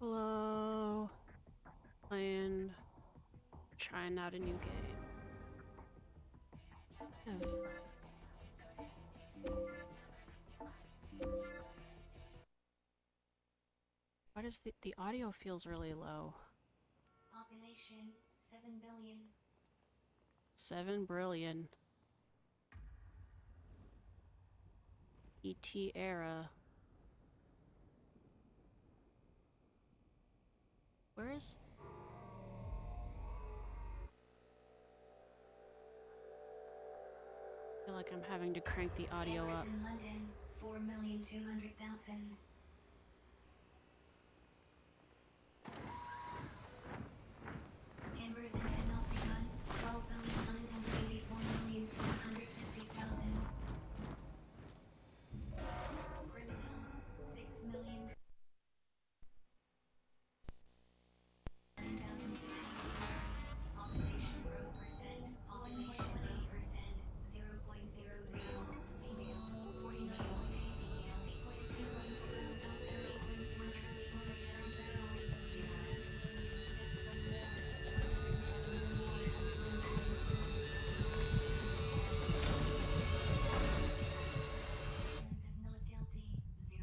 Hello. Playing. Trying out a new game. Why does the audio feels really low? Population 7 billion. 7 brillion. ET era. Where is... I feel like I'm having to crank the audio Cameras up. in London 4,200,000. Cameras in Panopticon 12,984,450,000. Criminals 6,000,000. Population growth percent. Population 8%. 0.00. Female 49.8. Female 8.2. Stop 8.1 trillion. Stop 107 not guilty. 0.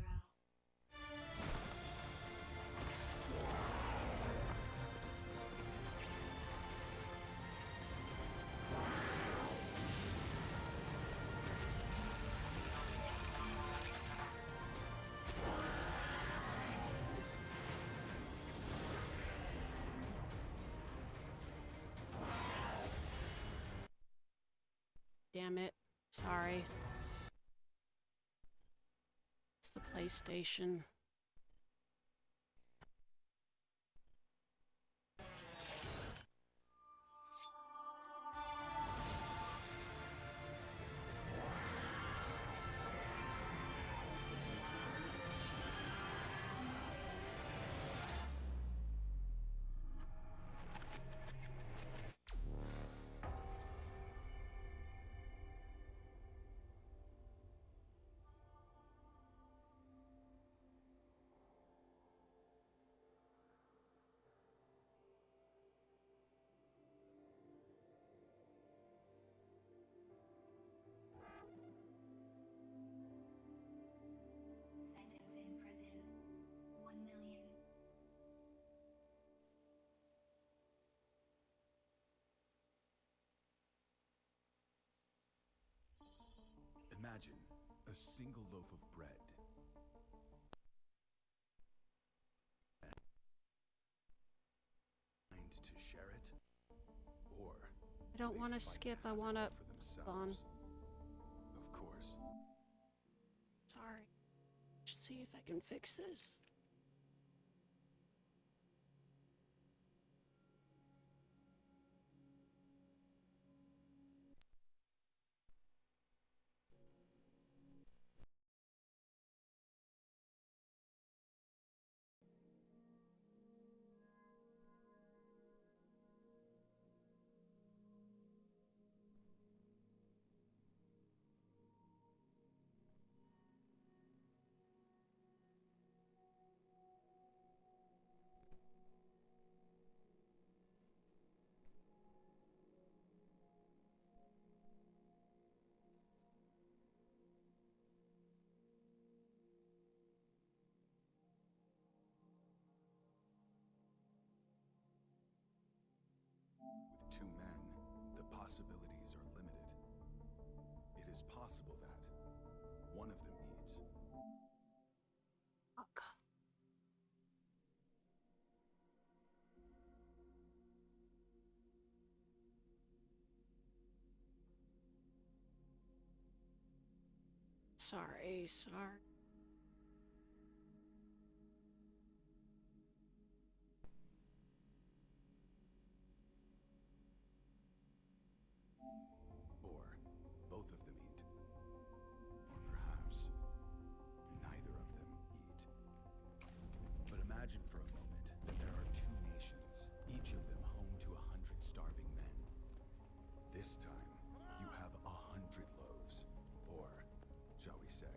Damn it. Sorry. It's the PlayStation. Sentence in prison 1 million. Imagine a single loaf of bread. And to share it? Or I don't do they want to fight skip. I have it want to... all for themselves? Of course. Sorry. Let's see if I can fix this. With 2 men, the possibilities are limited. It is possible that one of them eats. Fuck. Sorry. Or both of them eat. Or perhaps neither of them eat. But imagine for a moment that there are 2 nations, each of them home to 100 starving men. This time, you have 100 loaves, or, shall we say,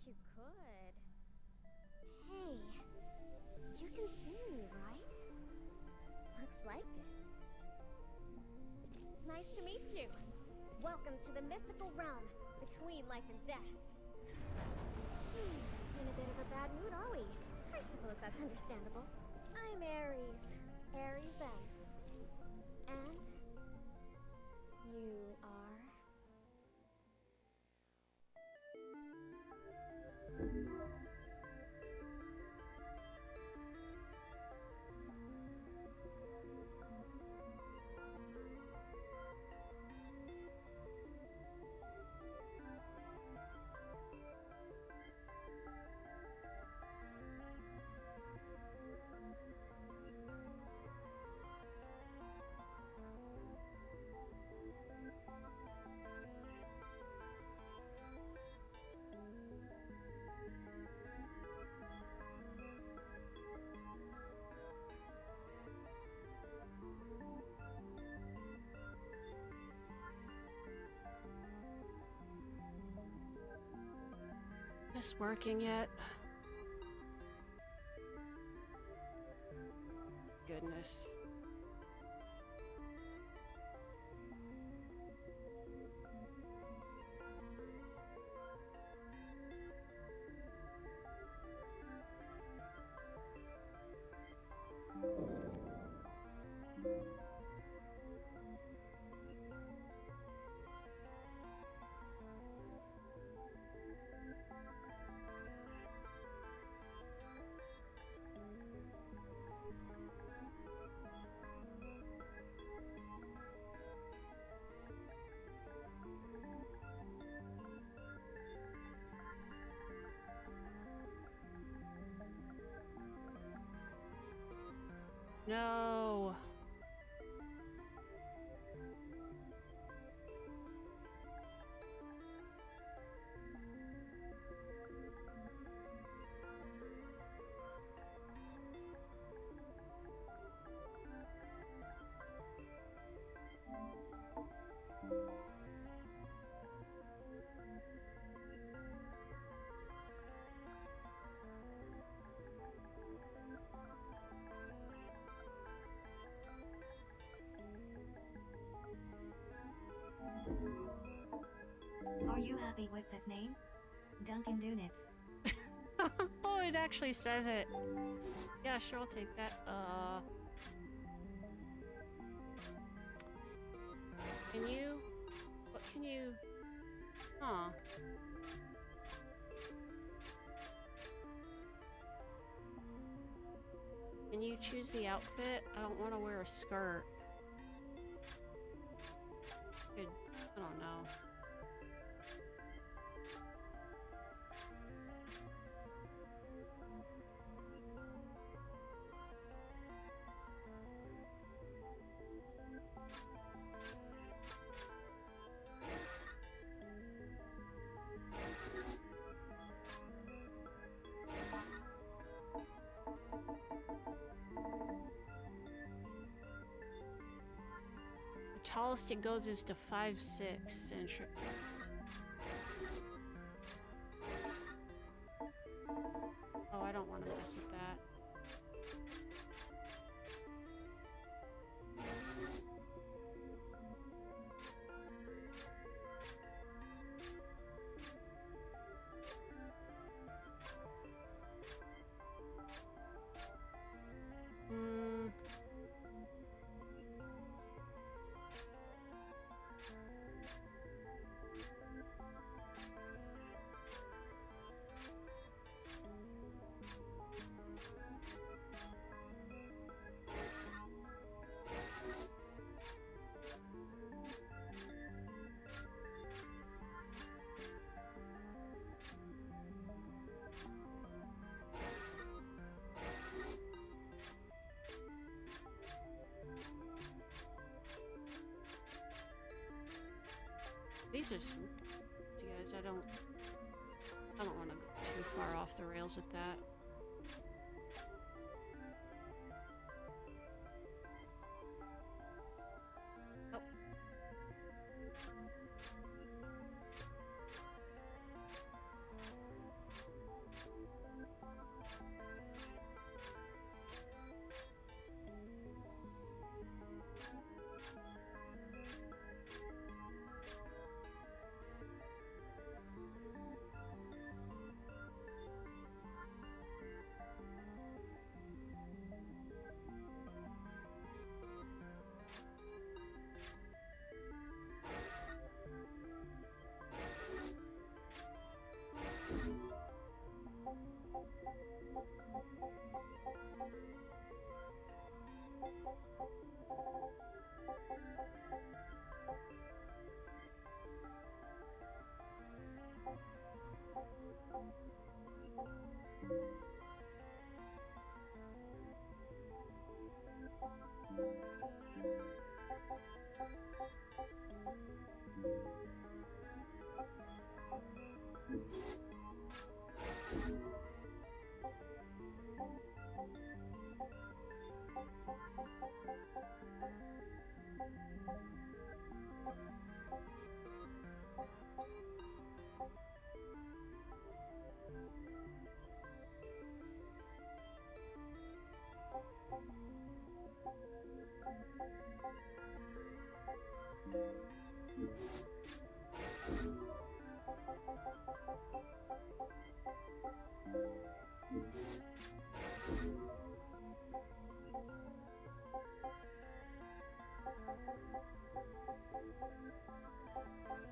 you could. Hey, you can see me, right? Looks like it. Nice to meet you. Welcome to the mystical realm between life and death. In a bit of a bad mood, are we? I suppose that's understandable. I'm Aries. Aries then. And you are? Is this working yet? Goodness. No. Are you happy with this name? Dunkin' Donuts. Oh, it actually says it. Yeah, sure, I'll take that. Can you? What can you? Huh. Can you choose the outfit? I don't want to wear a skirt. Good. I don't know. The tallest it goes is to 5'6" and oh, I don't want to mess with that. These are some guys. I don't want to go too far off the rails with that. Oh.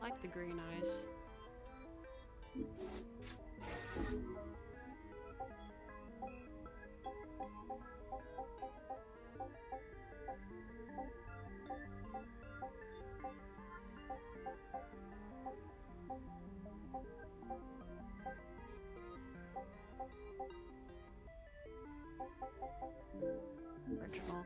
Like the green eyes. Original.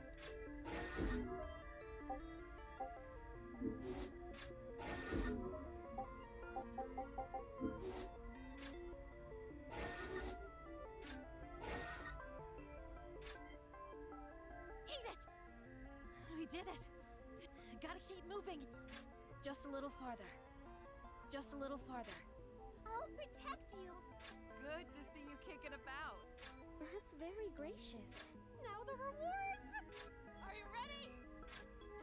Eat it! We did it! Gotta keep moving! Just a little farther. Just a little farther. I'll protect you. Good to see you kicking about. That's very gracious. Now the rewards! Are you ready?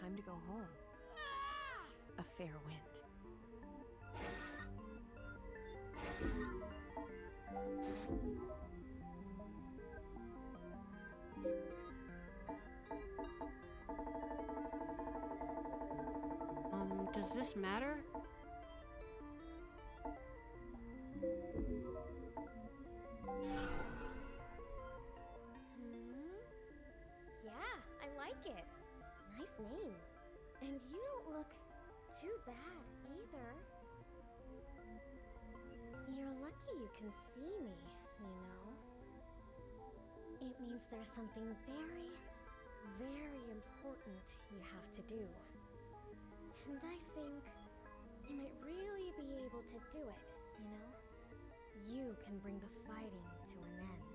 Time to go home. Ah! A fair wind. Does this matter? Yeah, I like it. Nice name. And you don't look too bad either. You're lucky you can see me, you know? It means there's something very, very important you have to do. And I think you might really be able to do it, you know? You can bring the fighting to an end.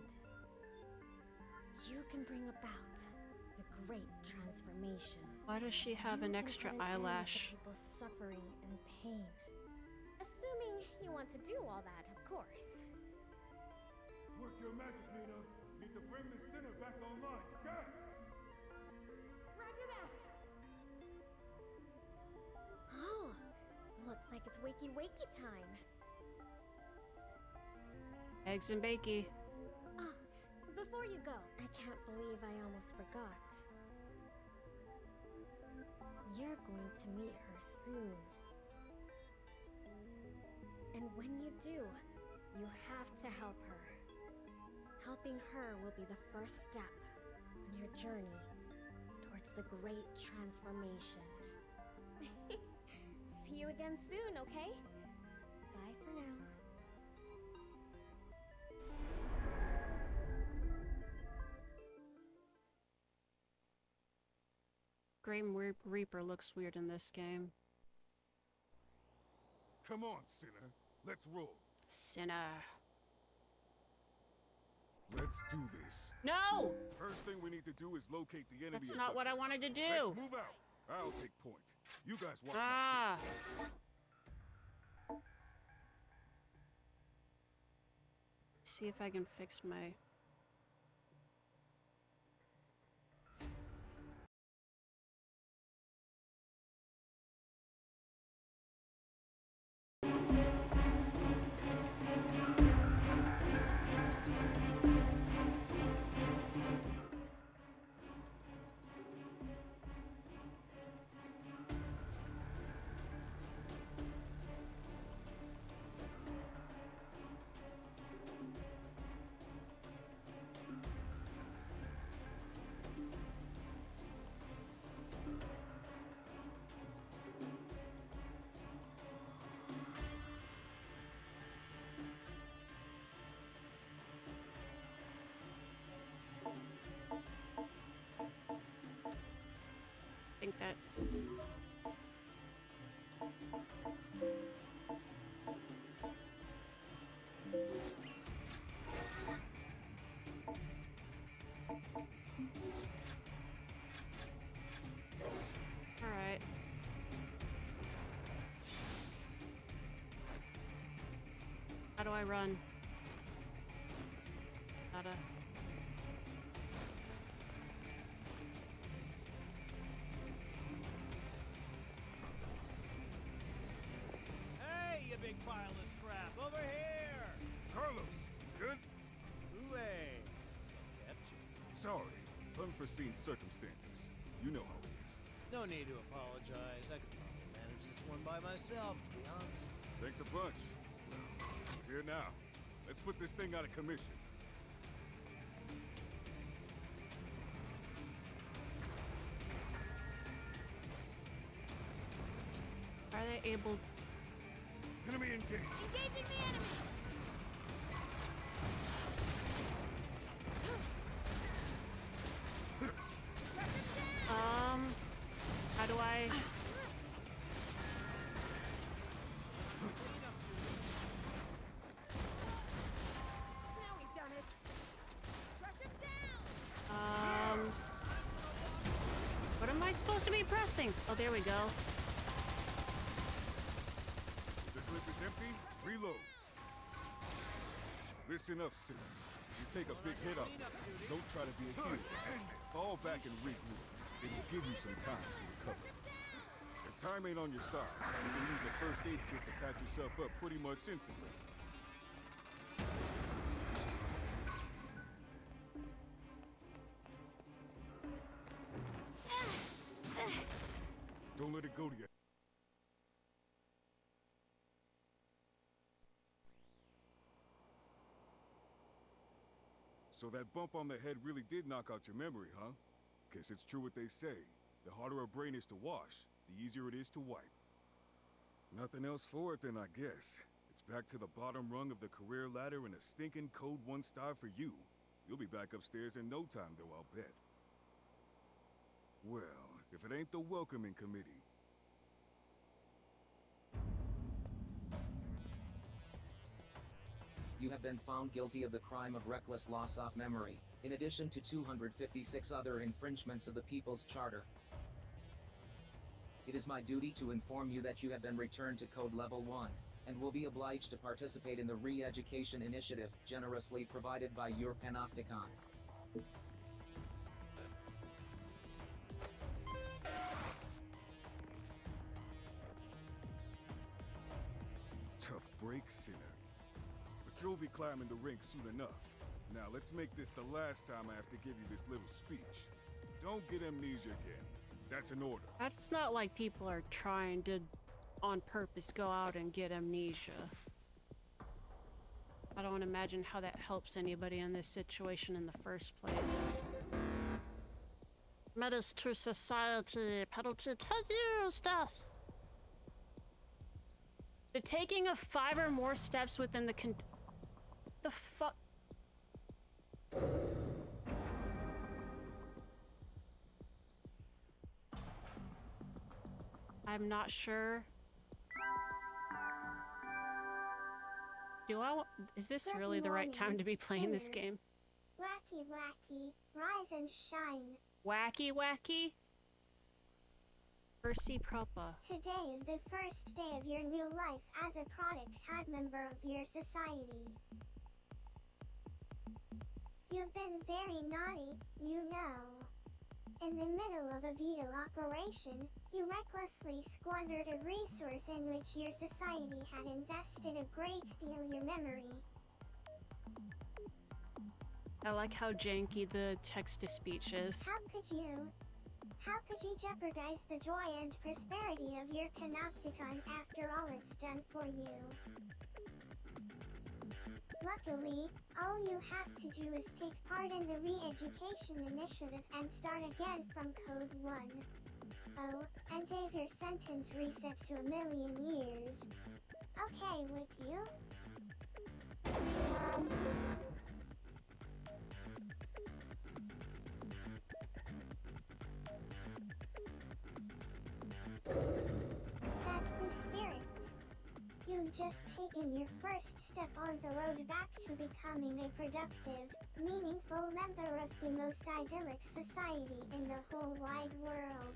You can bring about the great transformation. Why does she have You an can extra put an end to eyelash? people's suffering and pain. Assuming you want to do all that, of course. Work your magic, Nina. Need to bring the center back online. Stat! Roger that! Oh, looks like it's wakey time. Eggs and bakey. Ah, before you go, I can't believe I almost forgot. You're going to meet her soon. And when you do, you have to help her. Helping her will be the first step on your journey towards the great transformation. See you again soon, okay? Bye for now. Grim Reaper looks weird in this game. Come on, sinner. Let's roll. Sinner. Let's do this. No! First thing we need to do is locate the enemy. That's not what I wanted to do. Let's move out. I'll take point. You guys watch Ah! my six. See if I can fix my... I think that's... Alright. How do I run? Gotta. Hey, you big pile of scrap! Over here! Carlos, good? Hooray! Kept you. Sorry. Unforeseen circumstances. You know how it is. No need to apologize. I could probably manage this one by myself, to be honest. Thanks a bunch. Here now. Let's put this thing out of commission. Are they able? Enemy engaged. Engaging the enemy! How do I? Now we've done it! Crush him down! What am I supposed to be pressing? Oh, there we go. The clip is empty. Reload. Listen up, sinners. You take a big hit up. Don't try to be a hero. Fall back and regroup. It will give you some time to recover. If time ain't on your side, you can use a first aid kit to patch yourself up pretty much instantly. Don't let it go to you. So that bump on the head really did knock out your memory, huh? Guess it's true what they say. The harder a brain is to wash, the easier it is to wipe. Nothing else for it then, I guess. It's back to the bottom rung of the career ladder and a stinking code 1 star for you. You'll be back upstairs in no time, though, I'll bet. Well, if it ain't the welcoming committee. You have been found guilty of the crime of reckless loss of memory, in addition to 256 other infringements of the People's Charter. It is my duty to inform you that you have been returned to Code Level 1, and will be obliged to participate in the re-education initiative, generously provided by your Panopticon. Tough break, sinner. But you'll be climbing the ranks soon enough. Now let's make this the last time I have to give you this little speech. Don't get amnesia again. That's an order. That's not like people are trying to, on purpose, go out and get amnesia. I don't imagine how that helps anybody in this situation in the first place. Menace to society, penalty 10 years, death. The taking of 5 or more steps within the fuck. I'm not sure. Is this Good really the right time morning, to be playing this sinner. game? Wacky, wacky, rise and shine. Wacky, wacky? Percy Propa. Today is the first day of your new life as a product type member of your society. You've been very naughty, you know. In the middle of a vital operation, you recklessly squandered a resource in which your society had invested a great deal of your memory. I like how janky the text-to-speech is. How could you jeopardize the joy and prosperity of your Panopticon after all it's done for you? Luckily, all you have to do is take part in the re-education initiative and start again from Code 1. Oh, and if your sentence reset to 1,000,000 years. Okay with you? That's the just taken your first step on the road back to becoming a productive, meaningful member of the most idyllic society in the whole wide world.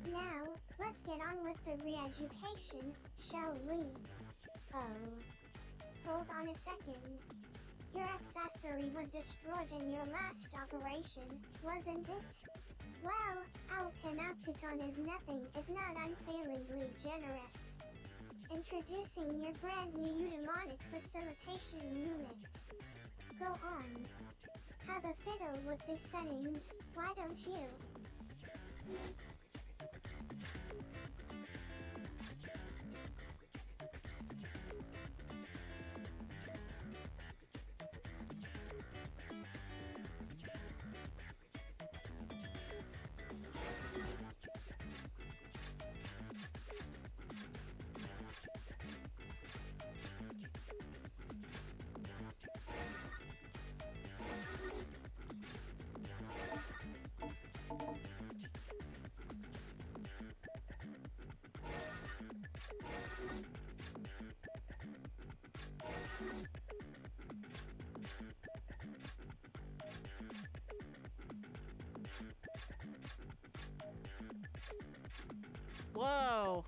Now, let's get on with the re-education, shall we? Oh. Hold on a second. Your accessory was destroyed in your last operation, wasn't it? Well, our Panopticon is nothing if not unfailingly generous. Introducing your brand new eudaimonic facilitation unit. Go on. Have a fiddle with the settings, why don't you? Whoa!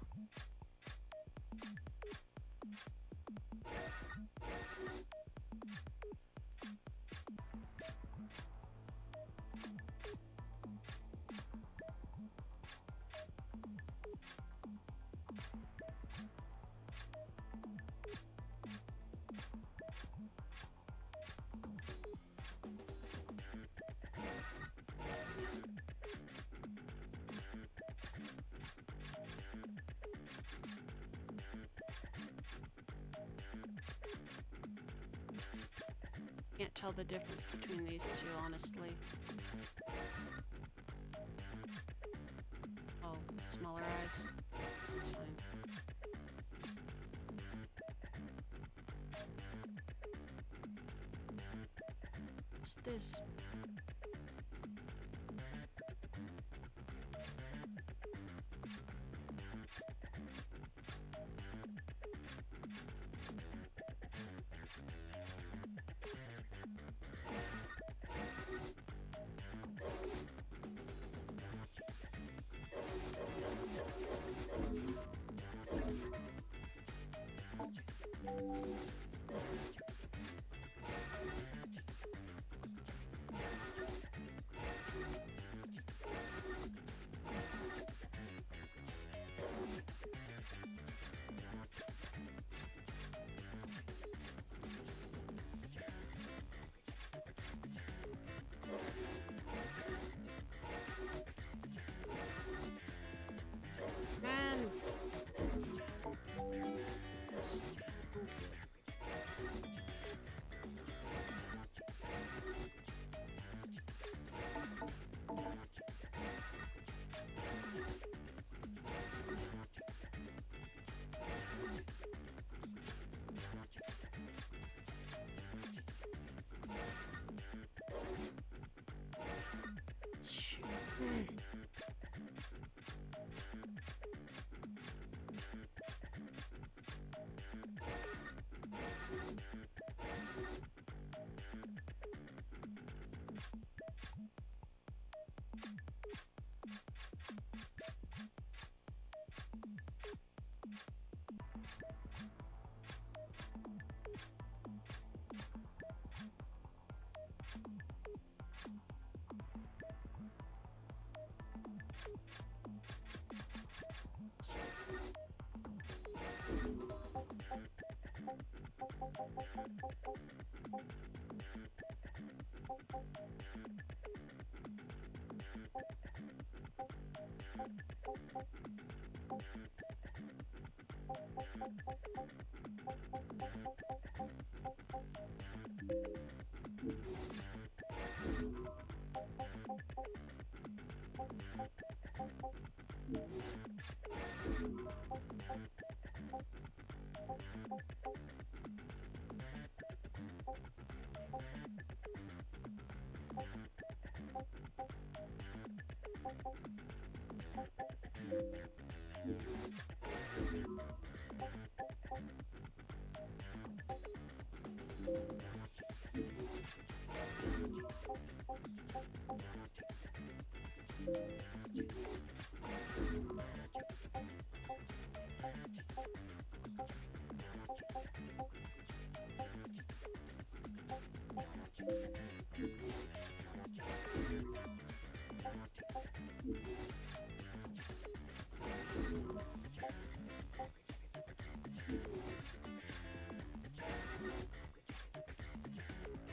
Can't tell the difference between these two, honestly. Oh, smaller eyes. That's fine. What's this? Man! Yes. Shoot.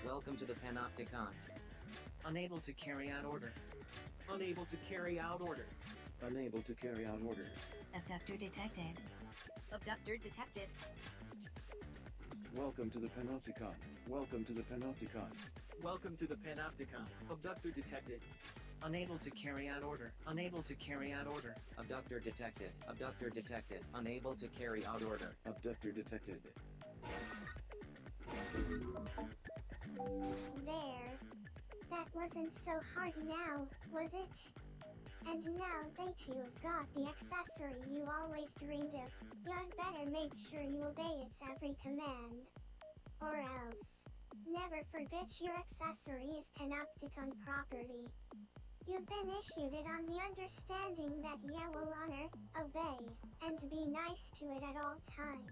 Welcome to the Panopticon. Unable to carry out order. Unable to carry out order. Unable to carry out order. Abductor detected. Abductor detected. Welcome to the Panopticon. Welcome to the Panopticon. Welcome to the Panopticon. Abductor detected. Unable to carry out order. Unable to carry out order. Abductor detected. Abductor detected. Unable to carry out order. Abductor detected. There. That wasn't so hard now, was it? And now they too got the accessory you always dreamed of. You'd better make sure you obey its every command. Or else. Never forget your accessory is Panopticon property. You've been issued it on the understanding that you will honor, obey, and be nice to it at all times.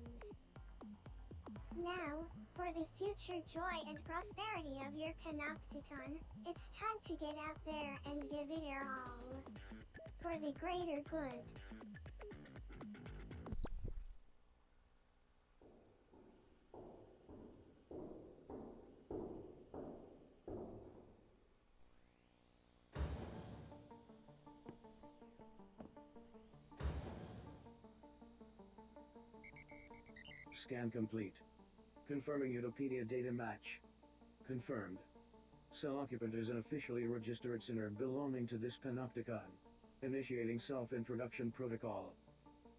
Now, for the future joy and prosperity of your Panopticon, it's time to get out there and give it your all. For the greater good. Scan complete. Confirming Utopedia data match. Confirmed. Cell occupant is an officially registered sinner belonging to this Panopticon. Initiating self-introduction protocol.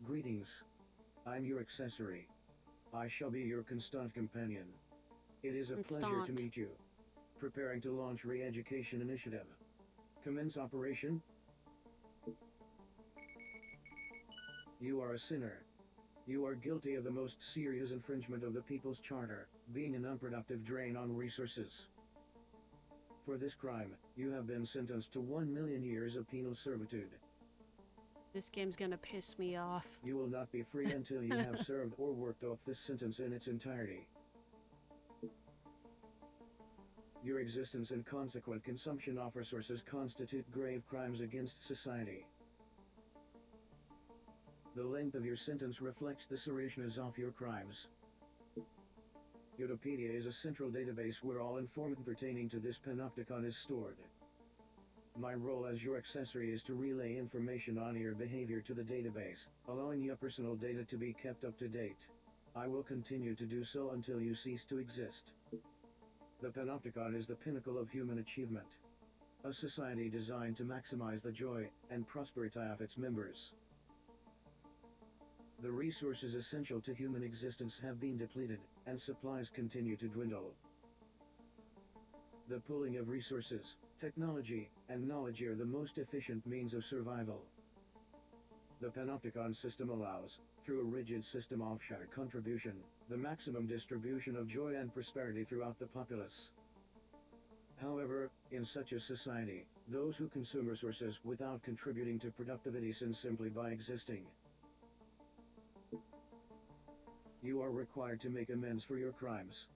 Greetings. I'm your accessory. I shall be your constant companion. It is a pleasure to meet you. Preparing to launch re-education initiative. Commence operation. You are a sinner. You are guilty of the most serious infringement of the People's Charter, being an unproductive drain on resources. For this crime, you have been sentenced to 1 million years of penal servitude. This game's gonna piss me off. You will not be free until you have served or worked off this sentence in its entirety. Your existence and consequent consumption of resources constitute grave crimes against society. The length of your sentence reflects the seriousness of your crimes. Utopedia is a central database where all information pertaining to this Panopticon is stored. My role as your accessory is to relay information on your behavior to the database, allowing your personal data to be kept up to date. I will continue to do so until you cease to exist. The Panopticon is the pinnacle of human achievement. A society designed to maximize the joy and prosperity of its members. The resources essential to human existence have been depleted, and supplies continue to dwindle. The pooling of resources, technology, and knowledge are the most efficient means of survival. The Panopticon system allows, through a rigid system of shared contribution, the maximum distribution of joy and prosperity throughout the populace. However, in such a society, those who consume resources without contributing to productivity sin simply by existing. You are required to make amends for your crimes.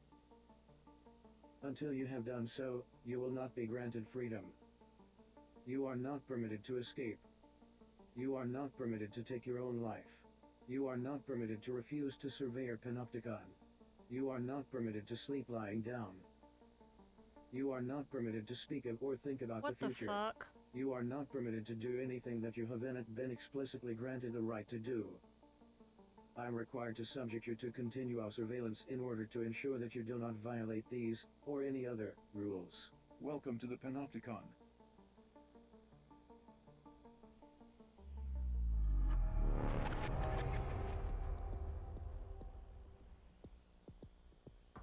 Until you have done so, you will not be granted freedom. You are not permitted to escape. You are not permitted to take your own life. You are not permitted to refuse to survey your Panopticon. You are not permitted to sleep lying down. You are not permitted to speak of or think about the future. What the fuck? You are not permitted to do anything that you haven't been explicitly granted the right to do. I am required to subject you to continual surveillance in order to ensure that you do not violate these, or any other, rules. Welcome to the Panopticon.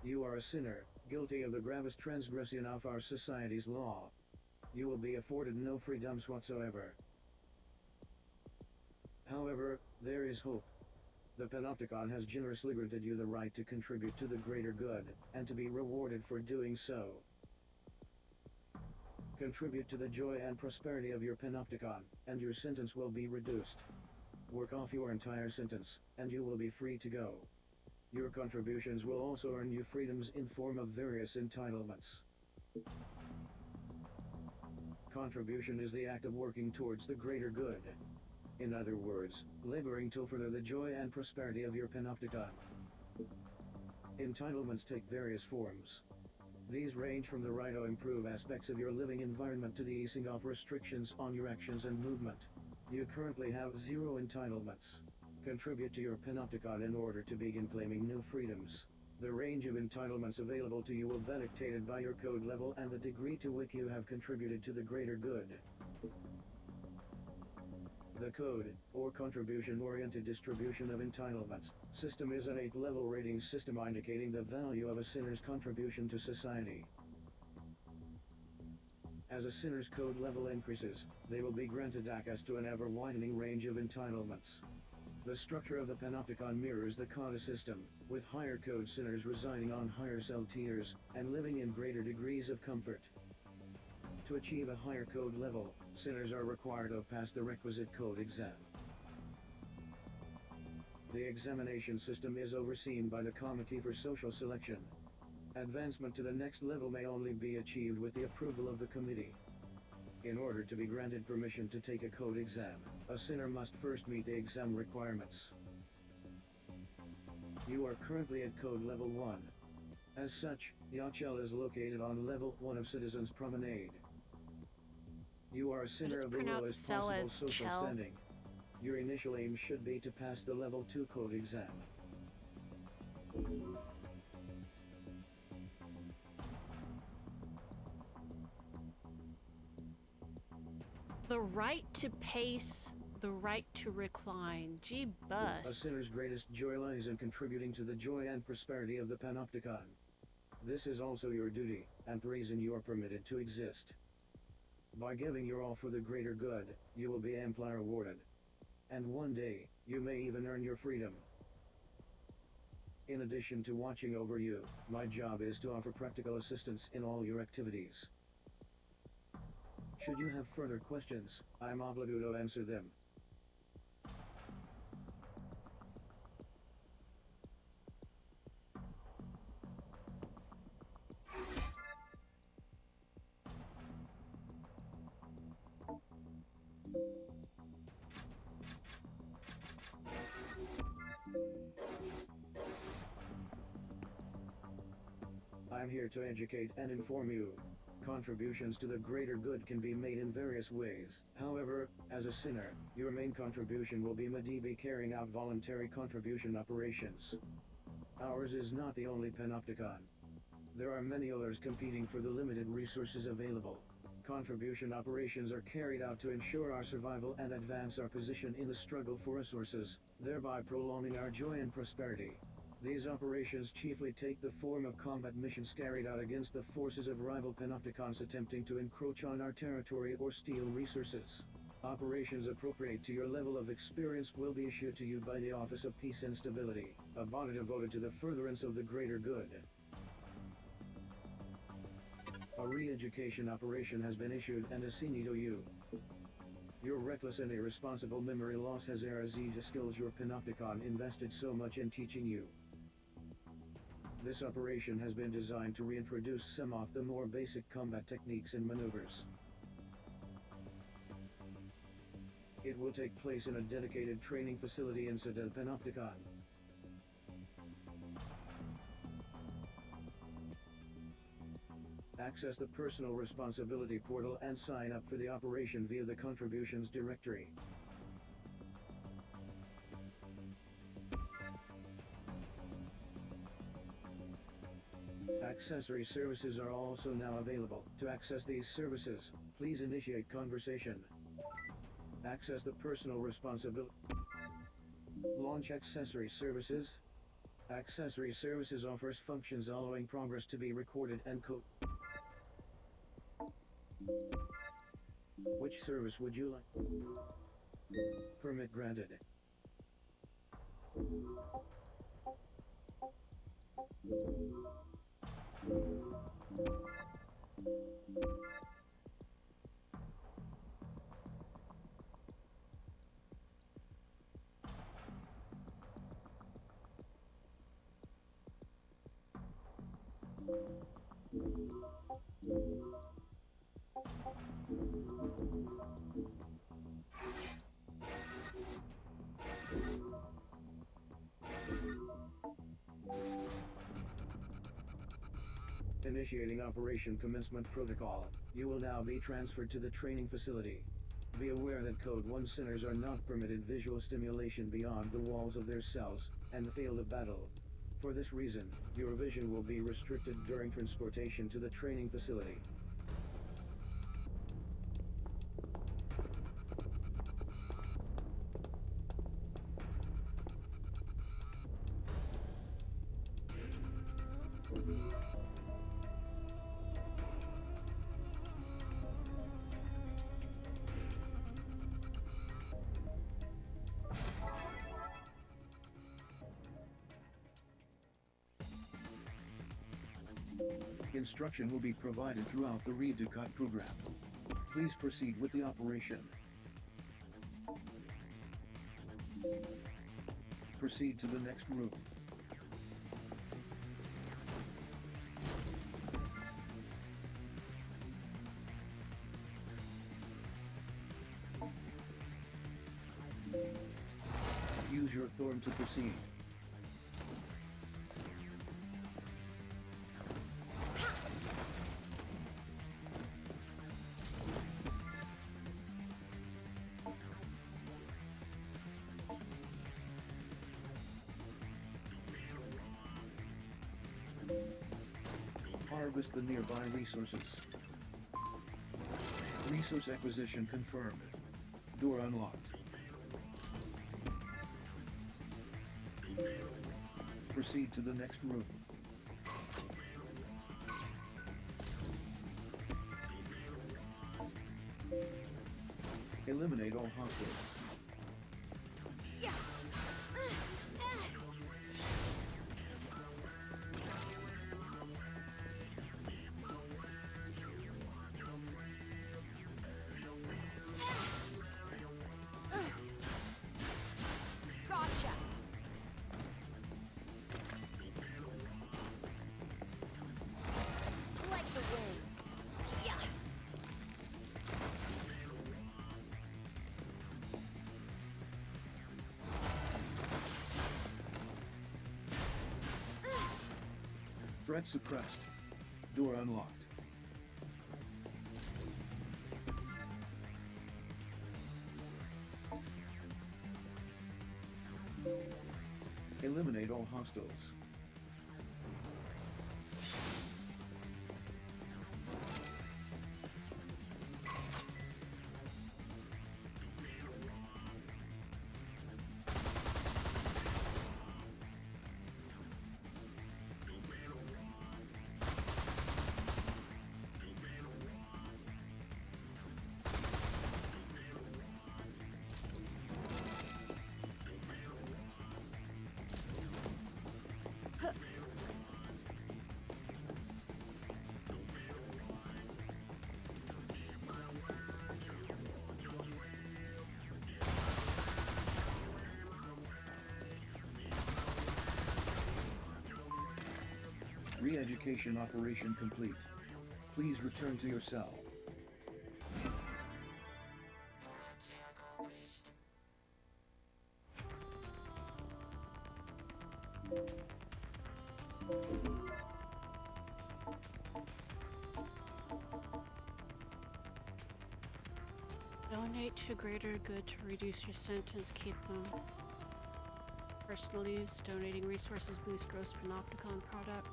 You are a sinner, guilty of the gravest transgression of our society's law. You will be afforded no freedoms whatsoever. However, there is hope. The Panopticon has generously granted you the right to contribute to the greater good, and to be rewarded for doing so. Contribute to the joy and prosperity of your panopticon, and your sentence will be reduced. Work off your entire sentence, and you will be free to go. Your contributions will also earn you freedoms in form of various entitlements. Contribution is the act of working towards the greater good. In other words, laboring to further the joy and prosperity of your panopticon. Entitlements take various forms. These range from the right to improve aspects of your living environment to the easing of restrictions on your actions and movement. You currently have 0 entitlements. Contribute to your panopticon in order to begin claiming new freedoms. The range of entitlements available to you will be dictated by your code level and the degree to which you have contributed to the greater good. The code, or contribution-oriented distribution of entitlements, system is an 8-level rating system indicating the value of a sinner's contribution to society. As a sinner's code level increases, they will be granted access to an ever-widening range of entitlements. The structure of the panopticon mirrors the coda system, with higher code sinners residing on higher cell tiers, and living in greater degrees of comfort. To achieve a higher code level, sinners are required to pass the requisite code exam. The examination system is overseen by the Committee for Social Selection. Advancement to the next level may only be achieved with the approval of the committee. In order to be granted permission to take a code exam, a sinner must first meet the exam requirements. You are currently at code level 1. As such, Yachel is located on level 1 of Citizens Promenade. You are a sinner of the lowest possible social standing. Your initial aim should be to pass the level 2 code exam. The right to pace, the right to recline. Gee bus. A sinner's greatest joy lies in contributing to the joy and prosperity of the panopticon. This is also your duty, and the reason you are permitted to exist. By giving your all for the greater good, you will be amply rewarded. And one day, you may even earn your freedom. In addition to watching over you, my job is to offer practical assistance in all your activities. Should you have further questions, I am obligated to answer them. I'm here to educate and inform you. Contributions to the greater good can be made in various ways. However, as a sinner, your main contribution will be carrying out voluntary contribution operations. Ours is not the only panopticon. There are many others competing for the limited resources available. Contribution operations are carried out to ensure our survival and advance our position in the struggle for resources, thereby prolonging our joy and prosperity. These operations chiefly take the form of combat missions carried out against the forces of rival panopticons attempting to encroach on our territory or steal resources. Operations appropriate to your level of experience will be issued to you by the Office of Peace and Stability, a body devoted to the furtherance of the greater good. A re-education operation has been issued and assigned to you. Your reckless and irresponsible memory loss has eroded the skills your panopticon invested so much in teaching you. This operation has been designed to reintroduce some of the more basic combat techniques and maneuvers. It will take place in a dedicated training facility inside the panopticon. Access the Personal Responsibility portal and sign up for the operation via the Contributions directory. Accessory services are also now available. To access these services, please initiate conversation. Access the Personal Responsibility. Launch Accessory Services. Accessory Services offers functions allowing progress to be recorded and coded. Which service would you like? Permit granted. Initiating Operation Commencement Protocol. You will now be transferred to the training facility. Be aware that Code 1 sinners are not permitted visual stimulation beyond the walls of their cells and the field of battle. For this reason, your vision will be restricted during transportation to the training facility. Instruction will be provided throughout the Read to Cut program. Please proceed with the operation. Proceed to the next room. Use your thorn to proceed. Harvest the nearby resources. Resource acquisition confirmed. Door unlocked. Proceed to the next room. Eliminate all hostiles. Gotcha. Like the wind. Yeah. Threat suppressed. Door unlocked. Eliminate all hostiles. Re-education operation complete. Please return to your cell. Donate to greater good to reduce your sentence. Keep them. Personal use. Donating resources boosts gross panopticon product.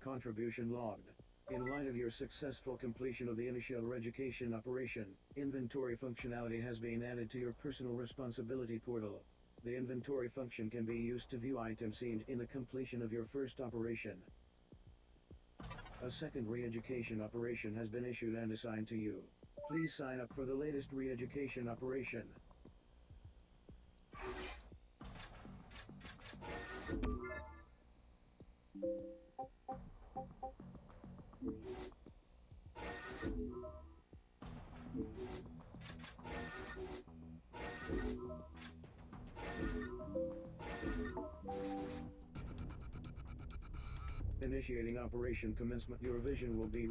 Contribution logged. In light of your successful completion of the initial reeducation operation, inventory functionality has been added to your personal responsibility portal. The inventory function can be used to view items seen in the completion of your first operation. A second re-education operation has been issued and assigned to you. Please sign up for the latest re-education operation. Initiating operation commencement. Your vision will be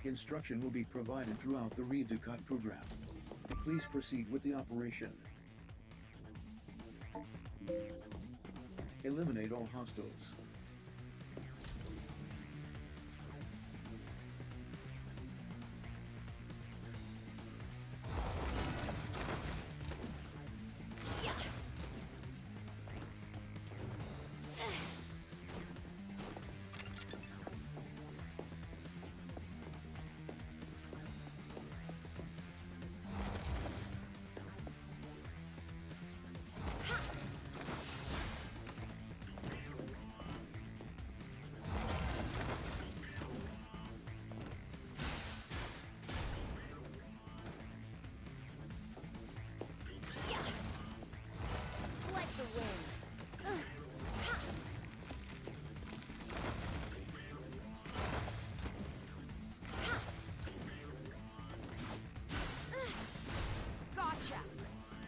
Instruction will be provided throughout the Reeducat program. Please proceed with the operation. Eliminate all hostiles.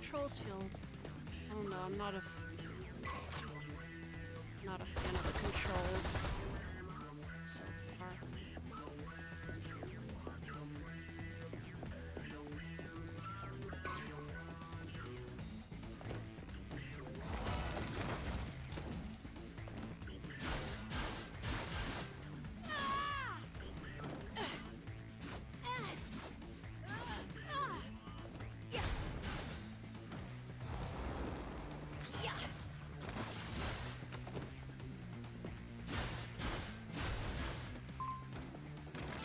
Controls feel, I don't know, I'm not a fan of the controls so far.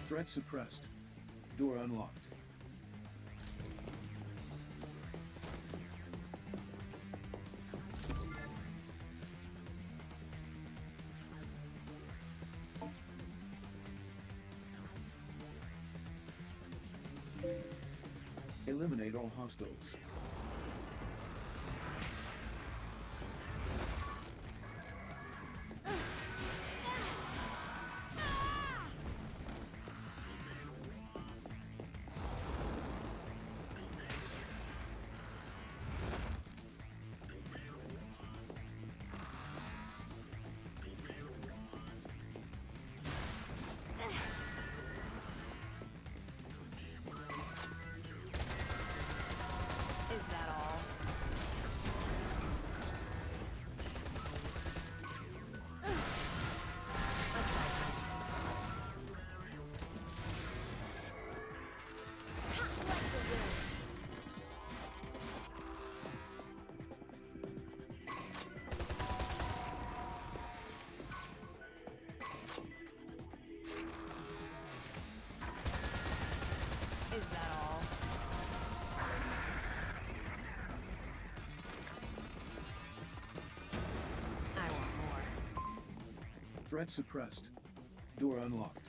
Threat suppressed. Door unlocked. Eliminate all hostiles. Threat suppressed. Door unlocked.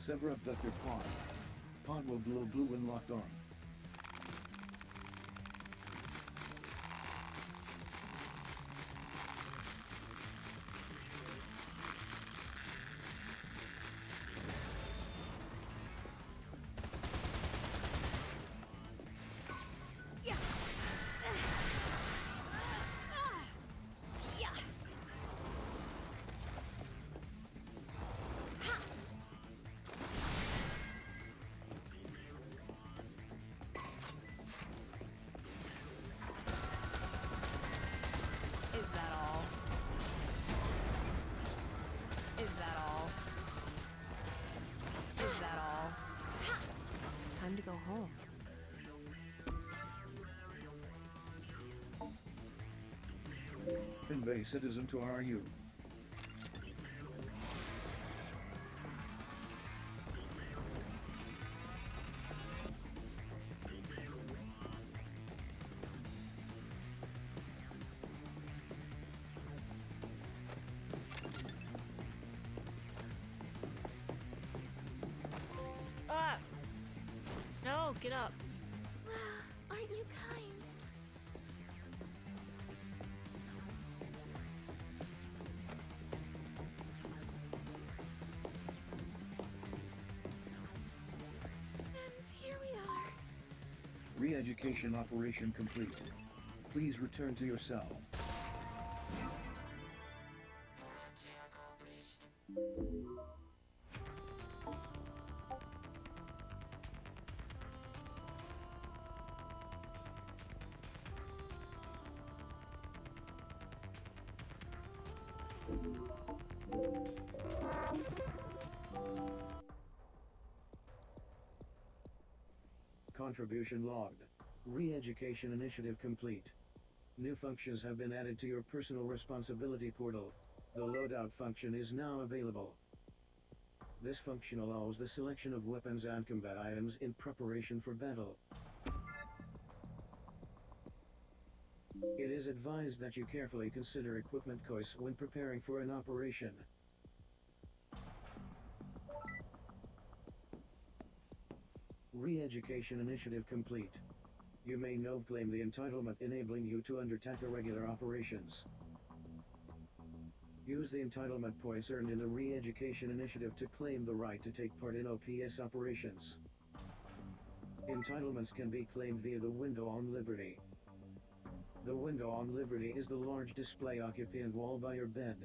Sever abductor pod. Pod will glow blue when locked on. to go home. Convey citizen to RU. Ah! No, get up. Aren't you kind? And here we are. Re-education operation complete. Please return to your cell. Contribution logged. Re-education initiative complete. New functions have been added to your personal responsibility portal. The loadout function is now available. This function allows the selection of weapons and combat items in preparation for battle. It is advised that you carefully consider equipment choice when preparing for an operation. Re-education initiative complete. You may now claim the entitlement enabling you to undertake irregular operations. Use the entitlement points earned in the Re-education initiative to claim the right to take part in OPS operations. Entitlements can be claimed via the window on Liberty. The window on Liberty is the large display occupant wall by your bed.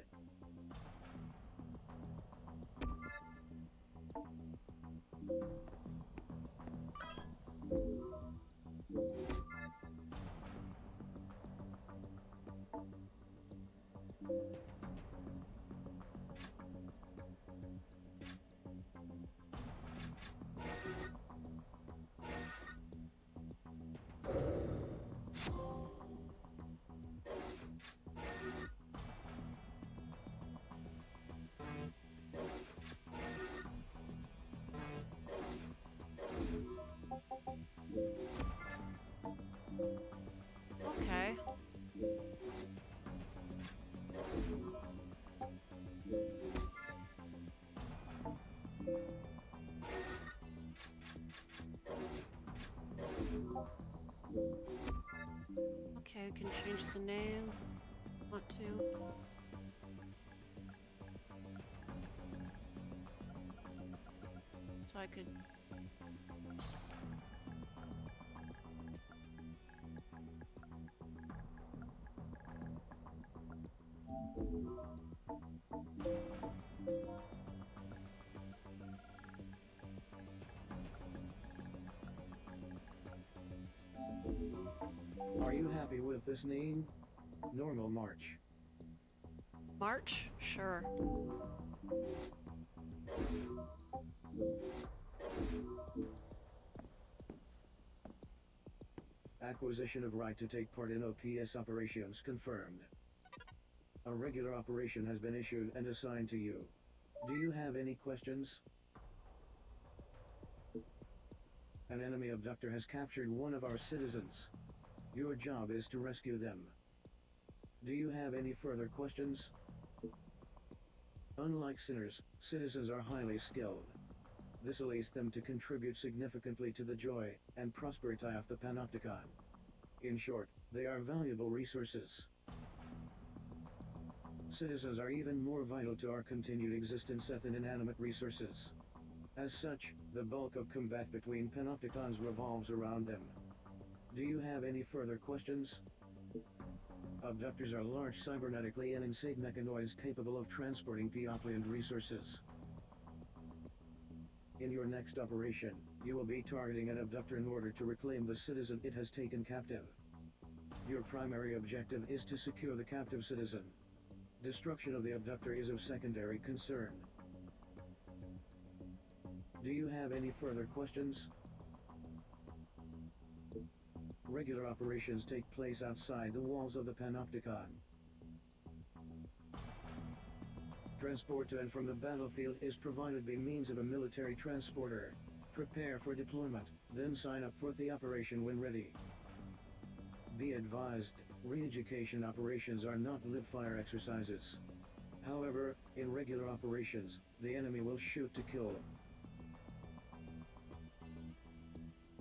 Okay. Okay, we can change the name. Want to? So I could. Are you happy with this name? Normal March. March? Sure. Acquisition of right to take part in OPS operations confirmed. A regular operation has been issued and assigned to you. Do you have any questions? An enemy abductor has captured one of our citizens. Your job is to rescue them. Do you have any further questions? Unlike sinners, citizens are highly skilled. This allows them to contribute significantly to the joy and prosperity of the Panopticon. In short, they are valuable resources. Citizens are even more vital to our continued existence than inanimate resources. As such, the bulk of combat between Panopticons revolves around them. Do you have any further questions? Abductors are large cybernetically and insane mechanoids capable of transporting Peoplean resources. In your next operation, you will be targeting an abductor in order to reclaim the citizen it has taken captive. Your primary objective is to secure the captive citizen. Destruction of the abductor is of secondary concern. Do you have any further questions? Regular operations take place outside the walls of the Panopticon. Transport to and from the battlefield is provided by means of a military transporter. Prepare for deployment, then sign up for the operation when ready. Be advised, re-education operations are not live-fire exercises. However, in regular operations, the enemy will shoot to kill.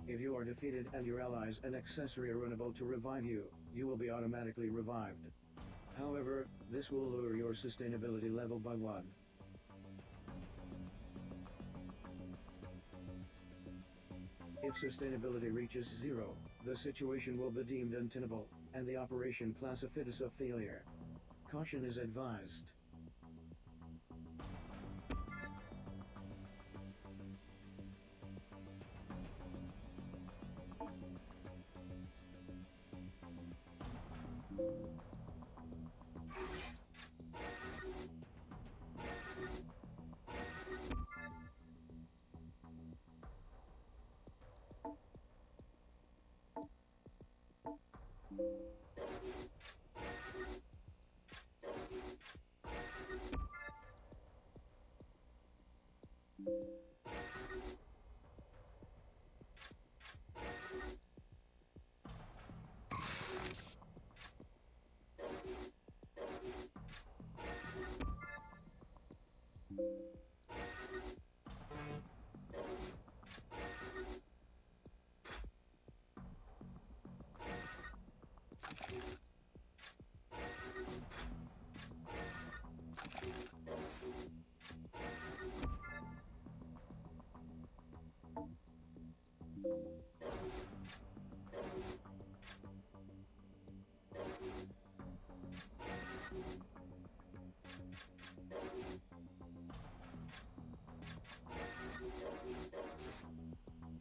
If you are defeated and your allies and accessory are unable to revive you, you will be automatically revived. However, this will lower your sustainability level by 1. If sustainability reaches 0, the situation will be deemed untenable, and the operation classified as a failure. Caution is advised.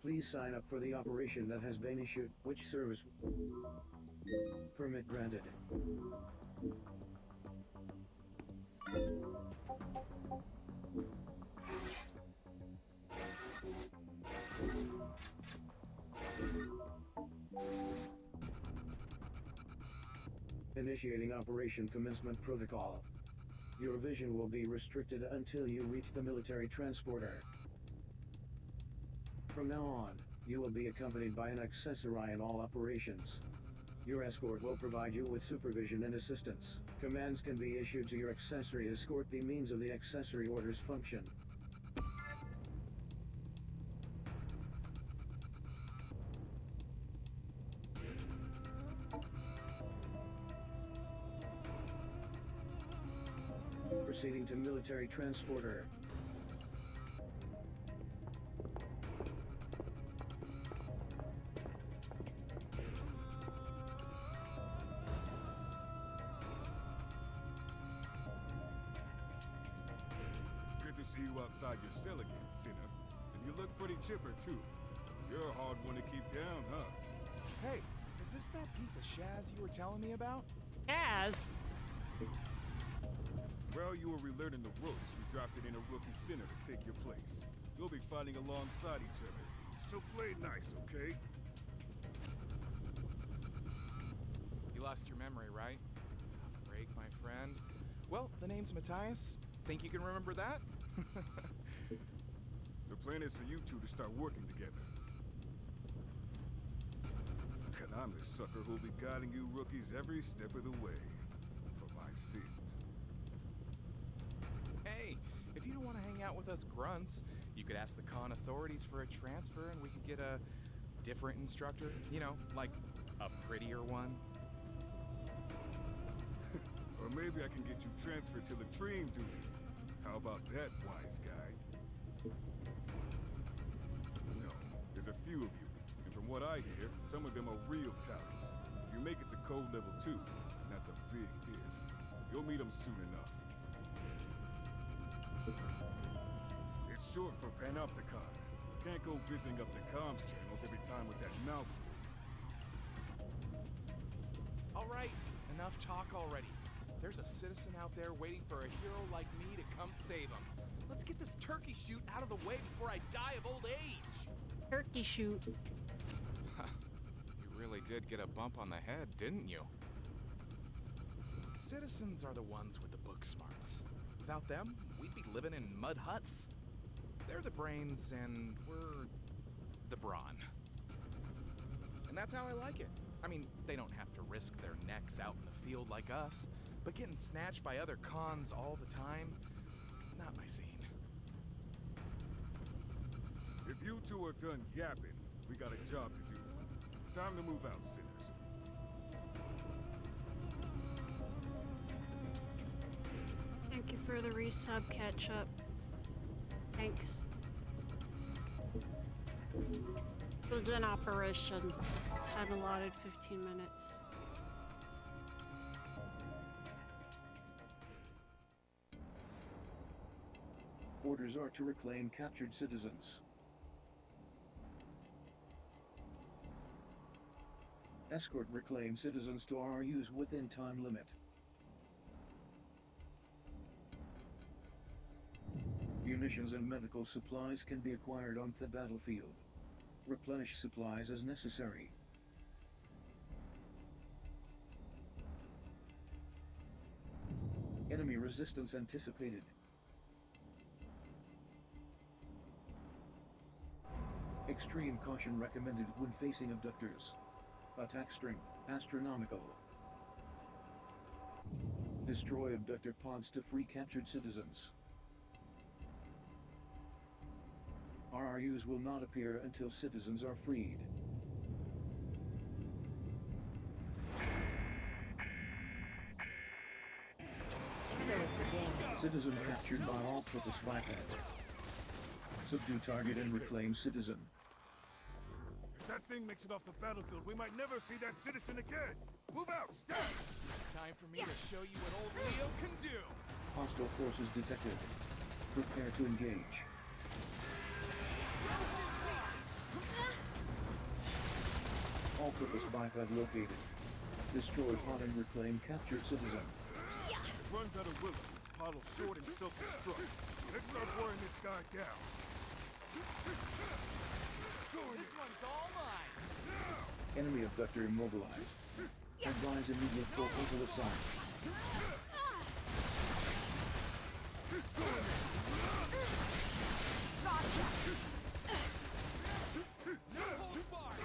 Please sign up for the operation that has been issued. Which service? Permit granted. Initiating Operation Commencement Protocol. Your vision will be restricted until you reach the military transporter. From now on, you will be accompanied by an accessory in all operations. Your escort will provide you with supervision and assistance. Commands can be issued to your accessory escort by means of the accessory orders function. Proceeding to military transporter. Good to see you outside your cell again, sinner. And you look pretty chipper, too. You're a hard one to keep down, huh? Hey, is this that piece of Shaz you were telling me about? As Well, you were relearning the ropes. We drafted in a rookie sinner to take your place. You'll be fighting alongside each other. So play nice, okay? You lost your memory, right? Tough break, my friend. Well, the name's Matthias. Think you can remember that? The plan is for you two to start working together. And I'm the sucker who'll be guiding you rookies every step of the way. For my sins. Hey, if you don't want to hang out with us grunts, you could ask the con authorities for a transfer and we could get a different instructor. You know, like a prettier one. Or maybe I can get you transferred to latrine duty. How about that, wise guy? No, there's a few of you. And from what I hear, some of them are real talents. If you make it to code level 2, and that's a big if, you'll meet them soon enough. It's short for Panopticon. Can't go busying up the comms channels every time with that mouthful. All right, enough talk already. There's a citizen out there waiting for a hero like me to come save him. Let's get this turkey shoot out of the way before I die of old age. turkey shoot. You really did get a bump on the head, didn't you? Citizens are the ones with the book smarts. Without them, we'd be living in mud huts. They're the brains, and we're the brawn. And that's how I like it. I mean, they don't have to risk their necks out in the field like us, but getting snatched by other cons all the time, not my scene. If you two are done yapping, we got a job to do. Time to move out, sinners. Thank you for the resub, Ketchup. Thanks. It was an operation. Time allotted 15 minutes. Orders are to reclaim captured citizens. Escort reclaimed citizens to RRUs within time limit. Munitions and medical supplies can be acquired on the battlefield. Replenish supplies as necessary. Enemy resistance anticipated. Extreme caution recommended when facing abductors. Attack strength, astronomical. Destroy abductor pods to free captured citizens. RRUs will not appear until citizens are freed. So it begins. Citizen captured by all-purpose biped. Subdue target and reclaim citizen. If that thing makes it off the battlefield, we might never see that citizen again. Move out, stab! Time for me to show you what old Leo can do. Hostile forces detected. Prepare to engage. All-purpose biped located. Destroy pod and reclaim captured citizen. It runs out of willow. Its bottle's short and self-destruct. Let's start wearing this guy down. This one's all mine. Enemy abductor immobilized. Advise immediate focal aside. No holds barred.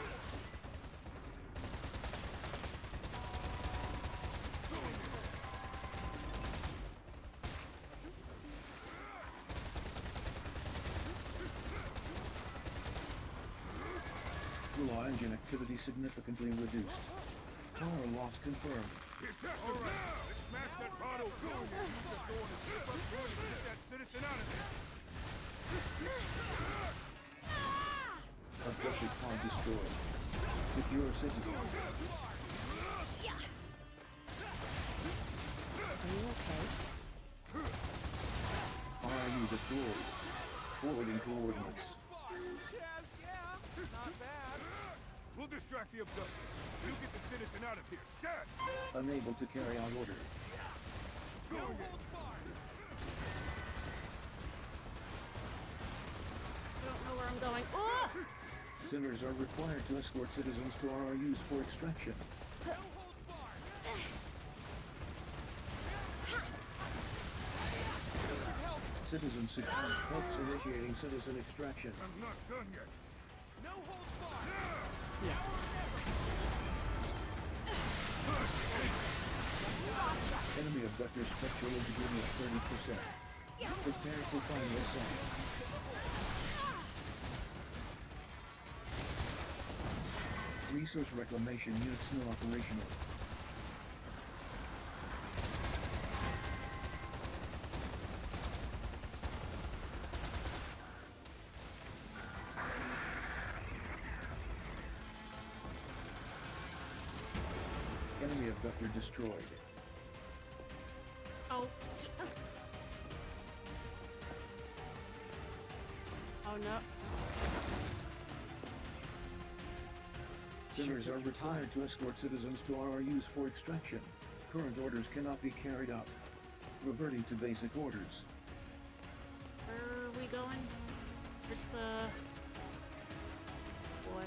Law engine activity significantly reduced. Power loss confirmed. It's after us. Let's smash that bottle. Go and use the door to slip up through it and get that citizen out of there. Abducted pod destroyed. Secure citizen. Are you okay? RRU deployed. Forwarding coordinates. Yes, yeah. Not bad. We'll distract the abductor. You get the citizen out of here. Stat! Unable to carry out order. No holds barred. I don't know where I'm going. Oh! Sinners are required to escort citizens to RRUs for extraction. No holds barred. Help. Citizen secure. Helps initiating citizen extraction. I'm not done yet. No holds barred. Yes. Enemy abductor spectral integrity at 30%. Prepare for final assault. Resource reclamation units still operational. Enemy abductor destroyed. Oh. Oh no. Sinners are required to escort citizens to RRUs for extraction. Current orders cannot be carried out. Reverting to basic orders. Where are we going? Where's the... Boy.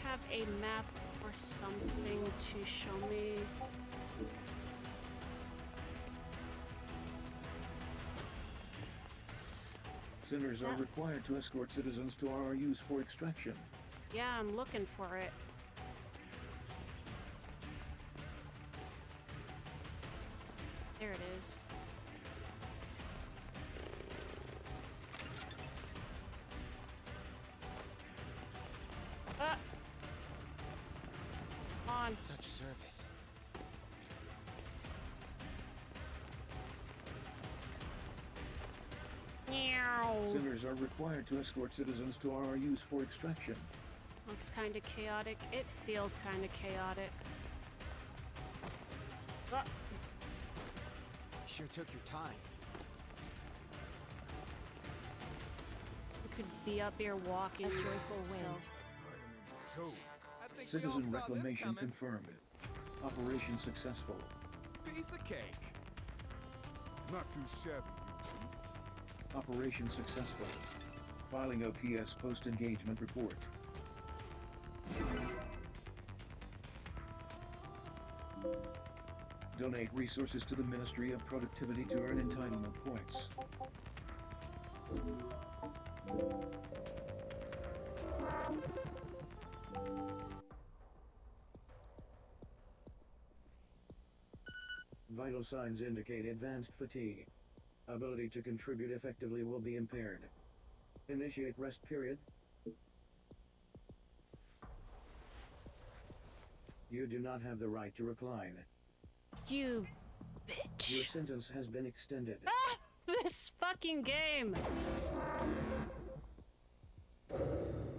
have a map or something to show me? Sinners are required to escort citizens to RRUs for extraction. Yeah, I'm looking for it. There it is. Ah! Come on. Such service. Meow. Sinners are required to escort citizens to RRUs for extraction. Looks kind of chaotic. It feels kind of chaotic. Ah. Sure took your time. You could be up here walking A joyful so. wind. So, I think we all Citizen saw this reclamation coming. confirmed. Operation successful. Piece of cake. not too shabby, you two. Operation successful. Filing OPS post-engagement report. Donate resources to the Ministry of Productivity to earn entitlement points. Vital signs indicate advanced fatigue. Ability to contribute effectively will be impaired. Initiate rest period. You do not have the right to recline. You Your bitch. sentence has been extended. Ah! This fucking game!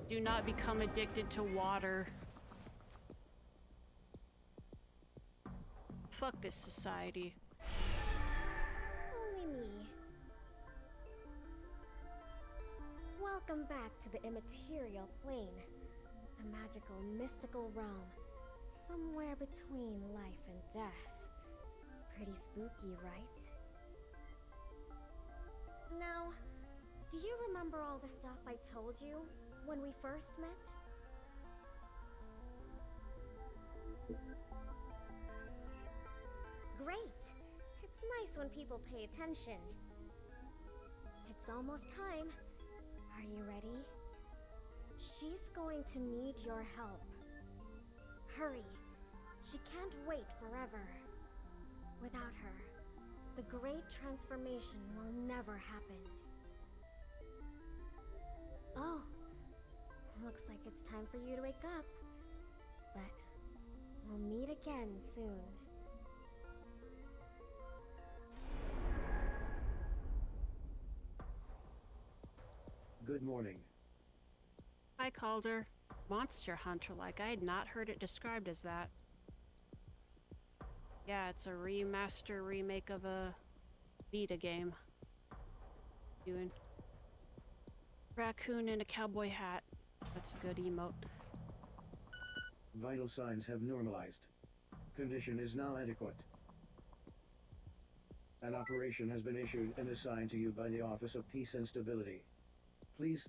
Do not become addicted to water. Fuck this society. Only me. Welcome back to the immaterial plane. The magical, mystical realm. Somewhere between life and death. Pretty spooky, right? Now, do you remember all the stuff I told you when we first met? Great! It's nice when people pay attention. It's almost time. Are you ready? She's going to need your help. Hurry. She can't wait forever. Without her, the great transformation will never happen. Oh, looks like it's time for you to wake up. But we'll meet again soon. Good morning. I called her Monster Hunter, like I had not heard it described as that. Yeah, it's a remaster remake of a Vita game. Doing raccoon in a cowboy hat. That's a good emote. Vital signs have normalized. Condition is now adequate. An operation has been issued and assigned to you by the Office of Peace and Stability. Please.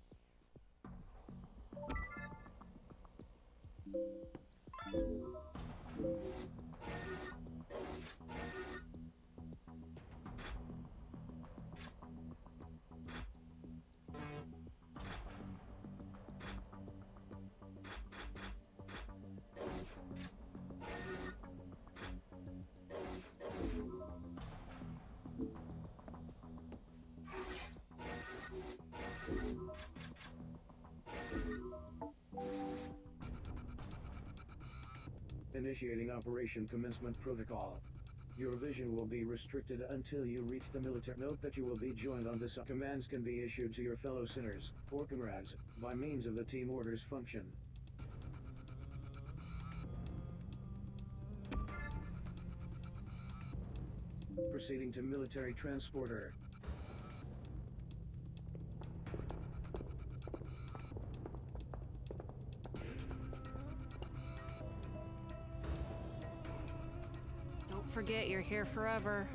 Initiating Operation Commencement Protocol. Your vision will be restricted until you reach the military. Note that you will be joined on this. Commands can be issued to your fellow sinners, or comrades, by means of the Team Orders function. Proceeding to Military Transporter. Don't forget, you're here forever.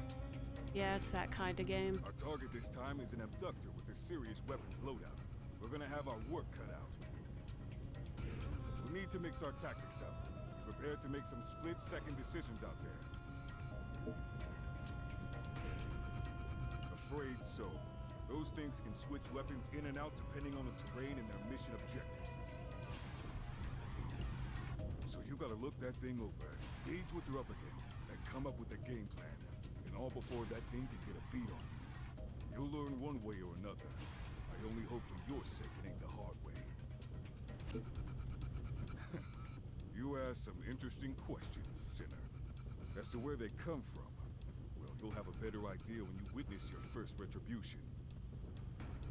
Yeah, it's that kind of game. Our target this time is an abductor with a serious weapons loadout. We're gonna have our work cut out. We need to mix our tactics up. Be prepared to make some split-second decisions out there. Afraid so. Those things can switch weapons in and out depending on the terrain and their mission objective. So you gotta look that thing over, gauge what they're up against, and come up with a game plan. And all before that thing can get a beat on you. You'll learn one way or another. I only hope for your sake it ain't the hard way. You asked some interesting questions, Sinner. As to where they come from, well, you'll have a better idea when you witness your first retribution.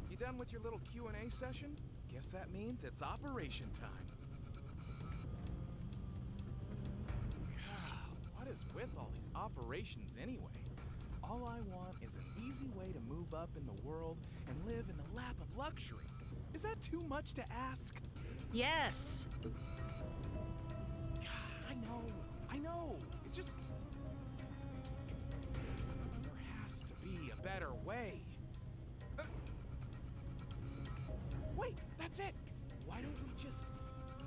You done with your little Q&A session? Guess that means it's operation time. God, what is with all these operations anyway? All I want is an easy way to move up in the world and live in the lap of luxury. Is that too much to ask? Yes. God, I know. It's just... there has to be a better way. Wait, that's it! Why don't we just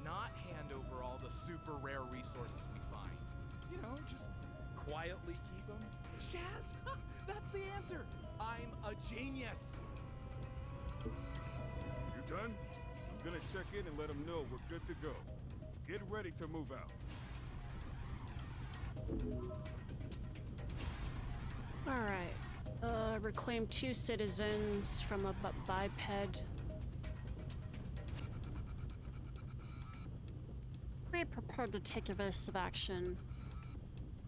not hand over all the super rare resources we find? You know, just quietly keep them? Shaz, that's the answer! I'm a genius! You done? I'm gonna check in and let them know we're good to go. Get ready to move out. Alright. Reclaim 2 citizens from a biped. Be prepared to take evasive action.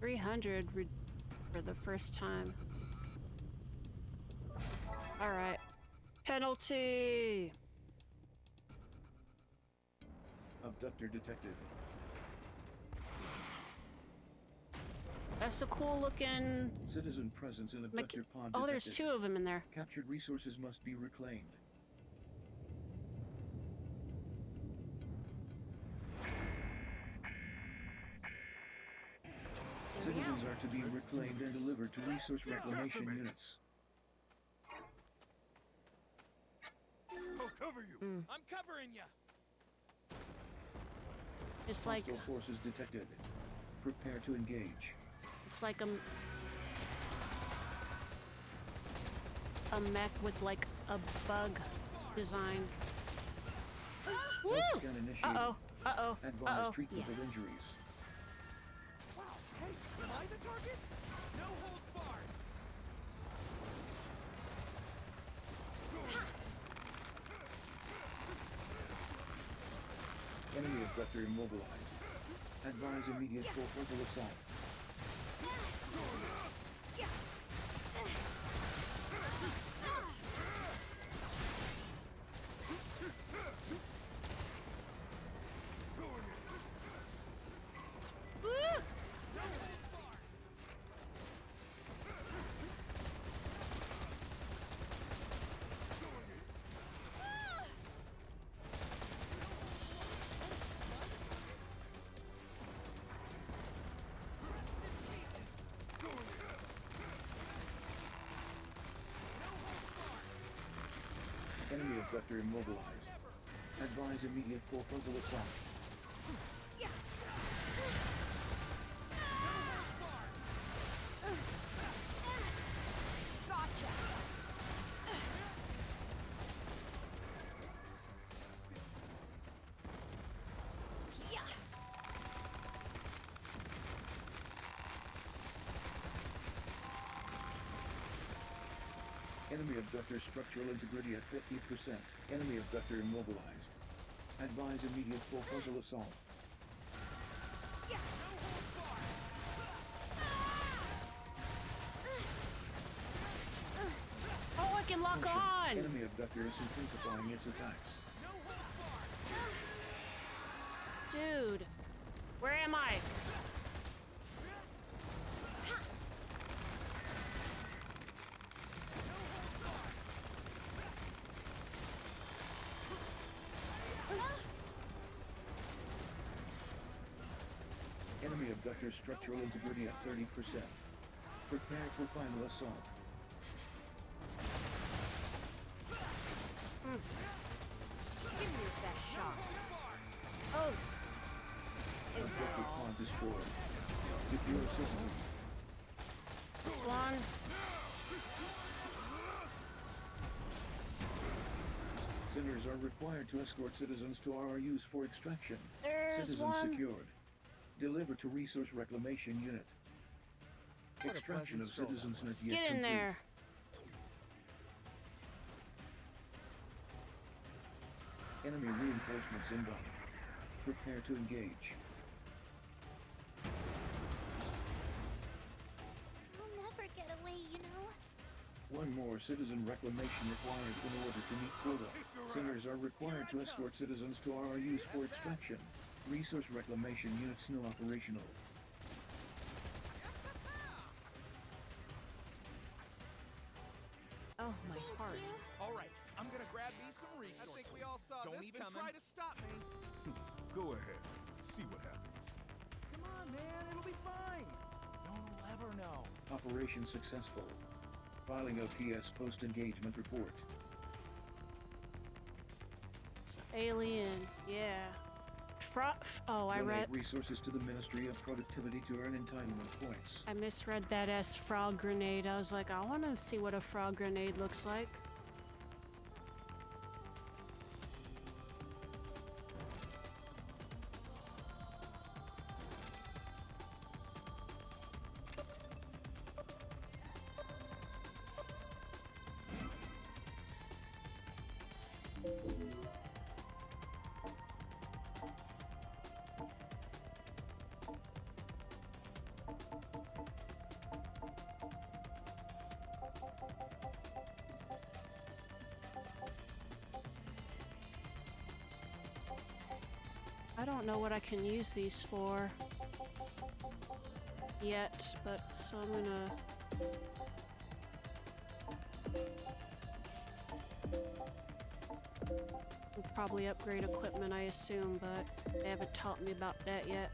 300 for the first time. Alright. Penalty! Abductor detected. That's a cool looking... Citizen presence in abductor pod detected. Oh, there's 2 of them in there. Captured resources must be reclaimed. Citizens are to be reclaimed and delivered to resource reclamation units. I'll cover you. I'm covering you. It's like... Hostile forces detected. Prepare to engage. It's like a mech with like a bug design. Woo! Scan initiated. Uh-oh. Uh-oh. Advise Uh-oh. treatment Yes. of injuries. Wow, hey, am I the target? No holds barred. Enemy abductor immobilized. Advise immediate full frontal assault. Enemy abductor immobilized. Advise immediate full frontal assault. Gotcha. Enemy abductor structural integrity at 50%. Enemy abductor immobilized. Advise immediate full frontal assault. Oh, I can lock on! Enemy abductor is intensifying its attacks. Dude, where am I? Enemy abductor structural integrity at 30%. Prepare for final assault. Give me your best shot. Oh, Secure citizens. This one. Sinners are required to escort citizens to RRUs for extraction. There's Citizen one. secured. Deliver to Resource Reclamation Unit. What a Extraction of pleasant stroll that citizens was. not yet Get in complete. there. Enemy reinforcements inbound. Prepare to engage. I'll never get away, you know? One more citizen reclamation required in order to meet quota. Sinners are required to escort citizens to RRUs for extraction. Resource Reclamation Units now operational. Oh, my heart. All right, I'm gonna grab me some resources. I think we all saw Don't this even coming. try to stop me. Go ahead. See what happens. Come on, man, it'll be fine. No one will ever know. Operation successful. Filing OPS post-engagement report. It's alien. Yeah. Oh, I Donate read. resources to the Ministry of Productivity to earn entitlement points. I misread that as frog grenade. I was like, I want to see what a frog grenade looks like. I don't know what I can use these for yet, but so I'm gonna we'll probably upgrade equipment, I assume, but they haven't taught me about that yet.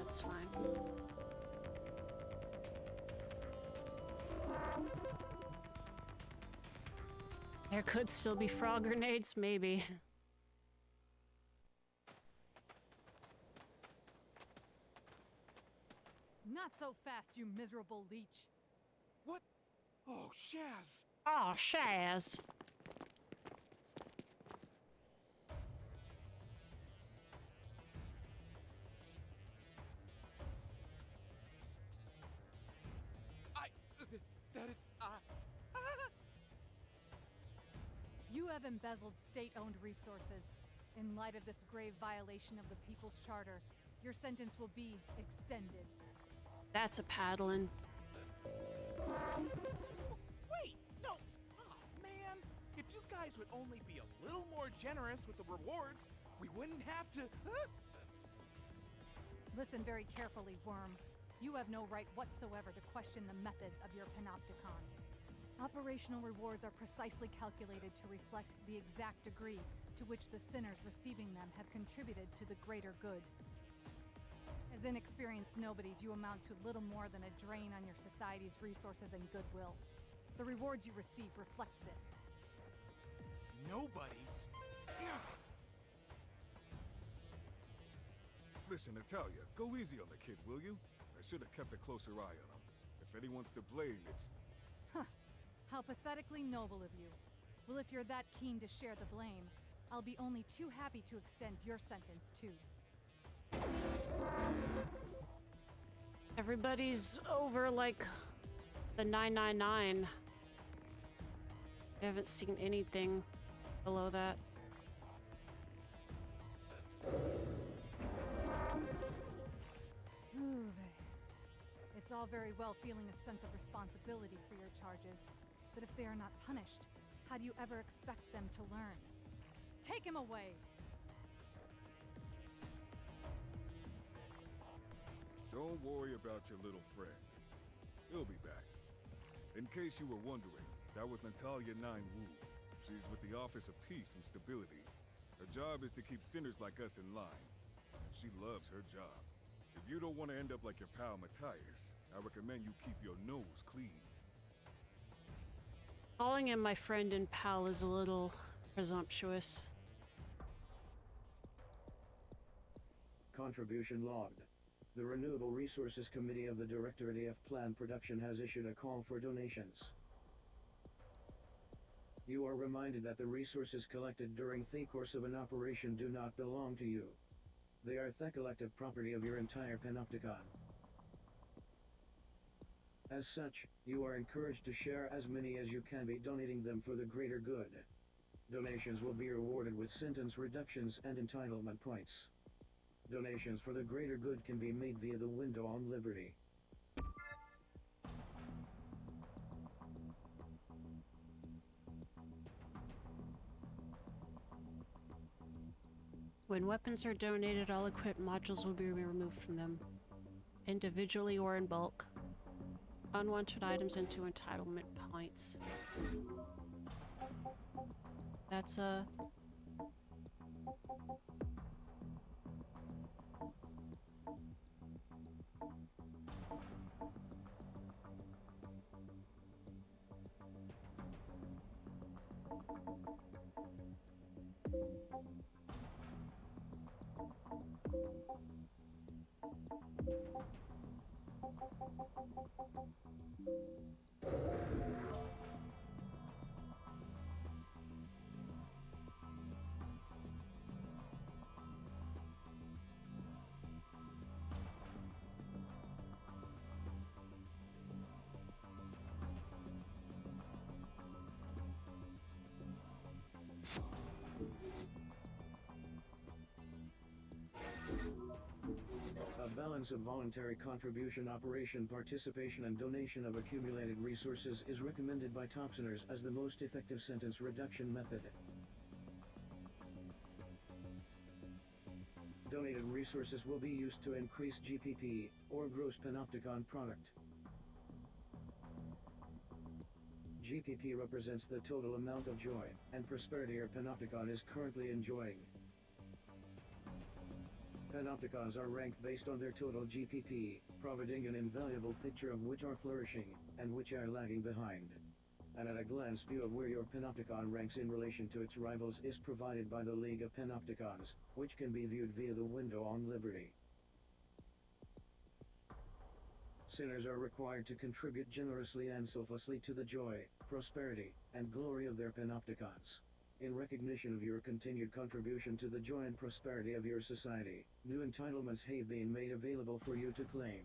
That's fine. There could still be frog grenades, maybe. Not so fast, you miserable leech. What? Oh, Shaz. Oh, Shaz. That is, You have embezzled state-owned resources. In light of this grave violation of the People's Charter, your sentence will be extended. That's a paddling. Wait, no. Oh, man. If you guys would only be a little more generous with the rewards, we wouldn't have to. Listen very carefully, Worm. You have no right whatsoever to question the methods of your panopticon. Operational rewards are precisely calculated to reflect the exact degree to which the sinners receiving them have contributed to the greater good. As inexperienced nobodies, you amount to little more than a drain on your society's resources and goodwill. The rewards you receive reflect this. Nobody's. Listen, Natalia, go easy on the kid, will you? I should have kept a closer eye on him. If anyone's to blame, it's... Huh. How pathetically noble of you. Well, if you're that keen to share the blame, I'll be only too happy to extend your sentence, too. Everybody's over, like, the 999. I haven't seen anything below that. It's all very well feeling a sense of responsibility for your charges, but if they are not punished, how do you ever expect them to learn? Take him away! Don't worry about your little friend. He'll be back. In case you were wondering, that was Natalia 9 Wu. She's with the Office of Peace and Stability. Her job is to keep sinners like us in line. And she loves her job. If you don't want to end up like your pal Matthias, I recommend you keep your nose clean. Calling him my friend and pal is a little Presumptuous. Contribution logged. The Renewable Resources Committee of the Directorate of Plant Production has issued a call for donations. You are reminded that the resources collected during the course of an operation do not belong to you. They are the collective property of your entire Panopticon. As such, you are encouraged to share as many as you can by donating them for the greater good. Donations will be rewarded with sentence reductions and entitlement points. Donations for the greater good can be made via the window on Liberty. When weapons are donated, all equipped modules will be removed from them, individually or in bulk. Unwanted items into entitlement points. That's a... A balance of voluntary contribution, operation participation, and donation of accumulated resources is recommended by Topsoners as the most effective sentence reduction method. Donated resources will be used to increase GPP, or Gross Panopticon Product. GPP represents the total amount of joy and prosperity your Panopticon is currently enjoying. Panopticons are ranked based on their total GPP, providing an invaluable picture of which are flourishing, and which are lagging behind. And at a glance view of where your Panopticon ranks in relation to its rivals is provided by the League of Panopticons, which can be viewed via the window on Liberty. Sinners are required to contribute generously and selflessly to the joy, prosperity, and glory of their Panopticons. In recognition of your continued contribution to the joy and prosperity of your society, new entitlements have been made available for you to claim.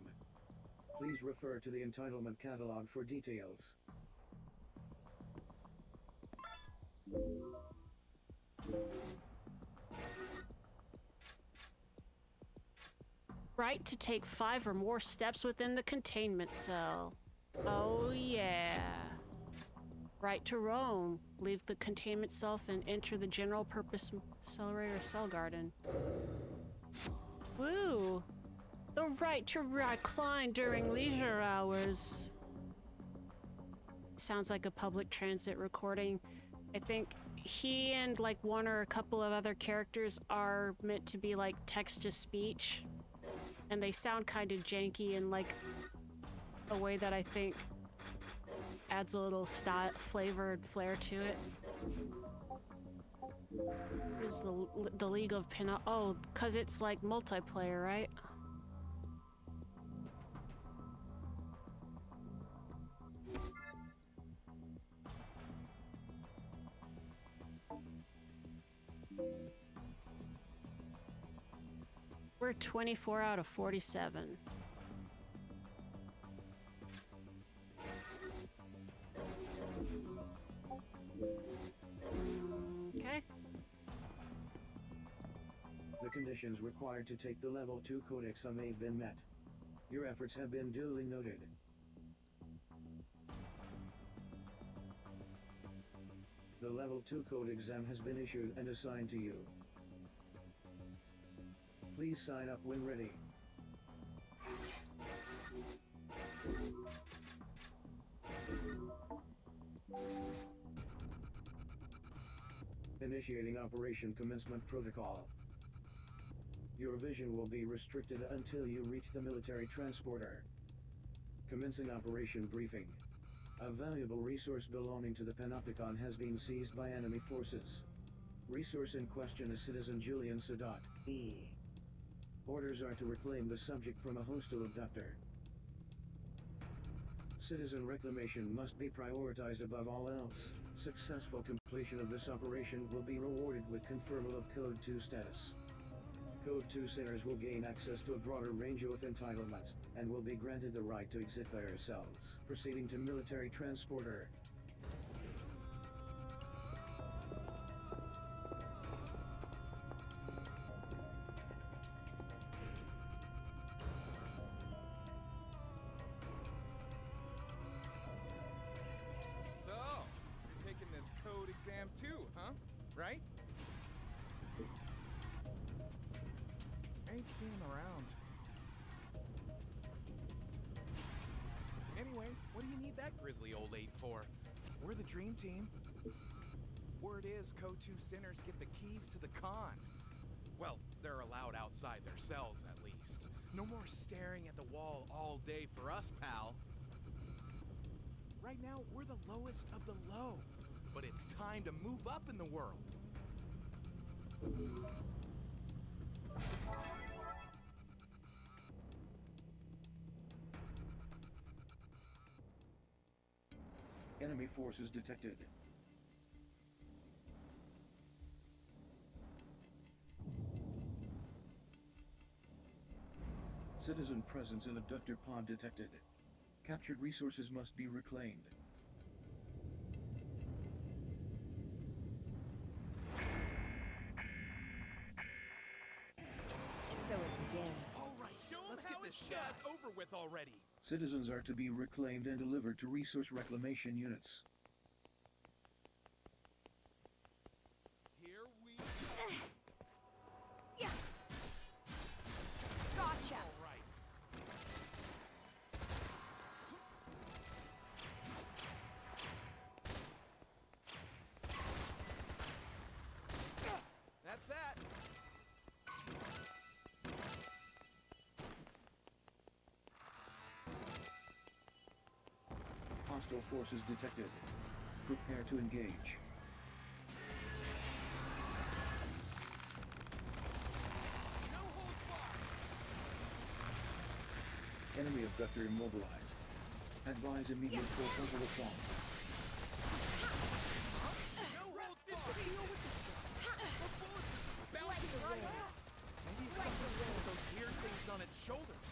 Please refer to the entitlement catalog for details. Right to take 5 or more steps within the containment cell. Oh yeah. Right to roam. Leave the containment cell and enter the general purpose accelerator cell garden. Woo! The right to recline during leisure hours. Sounds like a public transit recording. I think he and like one or a couple of other characters are meant to be like text to speech. And they sound kind of janky in like a way that I think adds a little style, flavored flair to it. Is the League of Pin? Oh, cause it's like multiplayer, right? We're 24 out of 47. Okay. The conditions required to take the Level 2 code exam have been met. Your efforts have been duly noted. The Level 2 code exam has been issued and assigned to you. Please sign up when ready. Initiating Operation Commencement Protocol. Your vision will be restricted until you reach the military transporter. Commencing Operation Briefing. A valuable resource belonging to the Panopticon has been seized by enemy forces. Resource in question is Citizen Julian Sadat, E. Orders are to reclaim the subject from a hostile abductor. Citizen reclamation must be prioritized above all else. Successful completion of this operation will be rewarded with conferral of Code 2 status. Code 2 sinners will gain access to a broader range of entitlements, and will be granted the right to exit their cells. Proceeding to military transporter. So, you're taking this code exam too, huh? Right? Ain't seen him around. Anyway, what do you need that grisly old 8 for? We're the dream team. Word is Code 2 sinners get the keys to the con. Well, they're allowed outside their cells at least. No more staring at the wall all day for us, pal. Right now, we're the lowest of the low. But it's time to move up in the world. Enemy forces detected. Citizen presence in abductor pod detected. Captured resources must be reclaimed. So it begins. All right, let's get this jazz over with already. Citizens are to be reclaimed and delivered to resource reclamation units. Here we Yeah. Gotcha. All right. That's that. Hostile forces detected. Prepare to engage. No holds barred. Enemy abductor immobilized. Advise immediate full frontal assault. No holds barred. Deal with this stuff. The bullets are bouncing right out. Maybe it's something wrong with those weird things on its shoulders.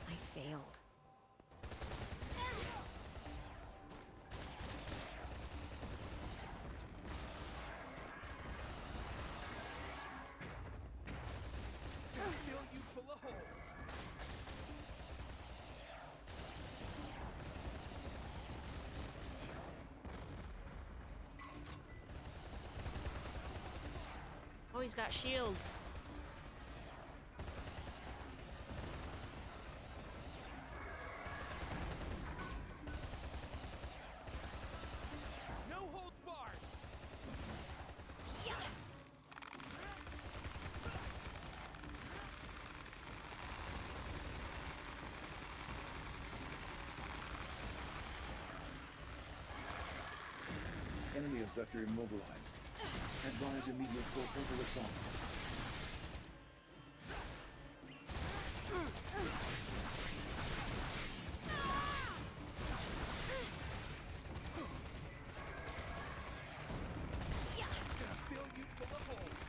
I failed. Gonna fill you full of holes. Oh, he's got shields. No holds barred. Enemy abductor immobilized. Advise immediate full frontal assault. Gonna fill you full of holes.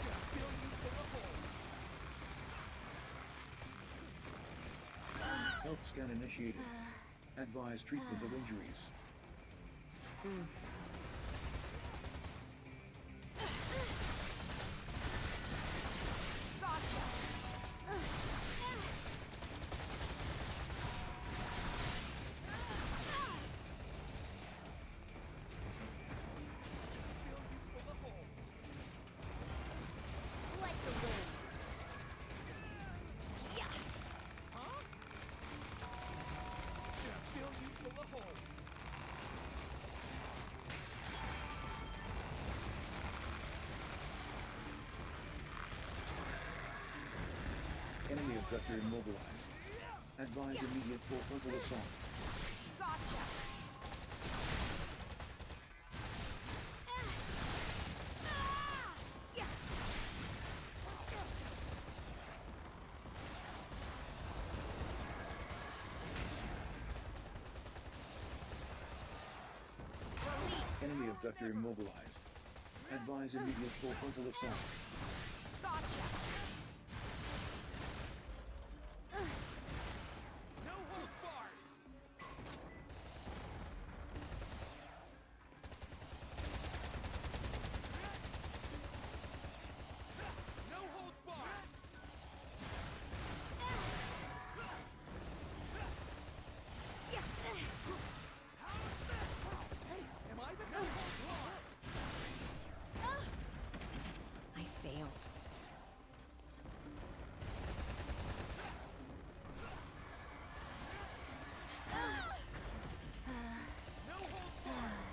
Gonna fill you full of holes. Health scan initiated. Advise treatment of injuries. Fill you full of holes. Like the wind. Huh? Gonna fill you full of holes. abductor immobilized. Advise immediate full frontal assault. Gotcha! Enemy abductor immobilized. Advise immediate full frontal assault. Gotcha! No holds barred! No holds barred! Hey, am I the no holds barred? I failed. No holds barred!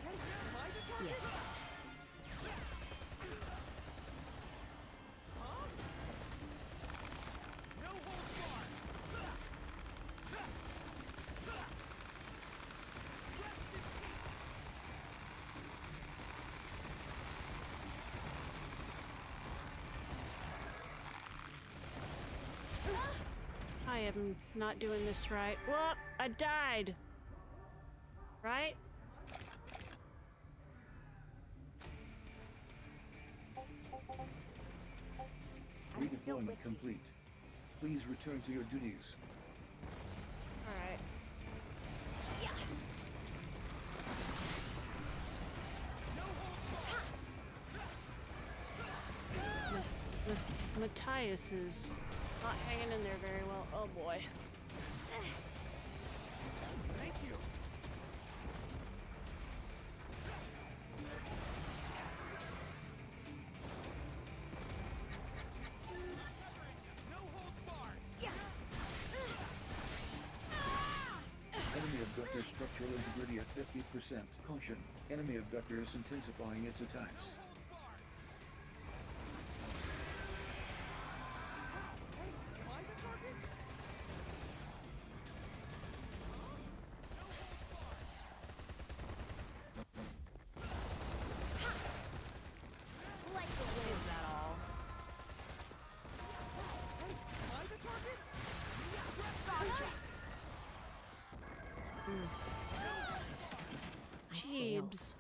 Hey, am I the target? Yes. Huh? No holds barred! Rest in peace! I am not doing this right. Well, I died. Right? I'm still with Redeployment complete. Please return to your duties. Alright. Matthias is not hanging in there very well. Oh boy. Thank you! No holds barred! Enemy abductor structural integrity at 50%. Caution. Enemy abductor is intensifying its attacks. Am I the target? Like the wind. Is that all? Hey, am I the target? Gotcha! I failed. Jeebs.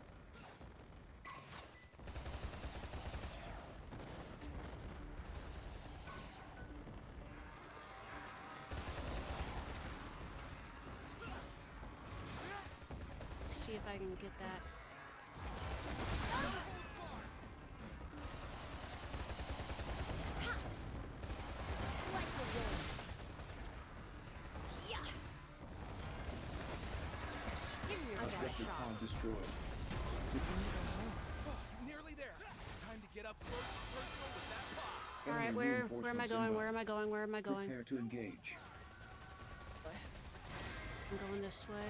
See if I can get that. Like the wind. Yeah. Give me a Objective shot. pod destroyed. Nearly there. Time to get up close and personal with that pop. Alright, Enemy where am I reinforcements going? inbound. Where am I going? Where am I going? Prepare to engage. I'm going this way.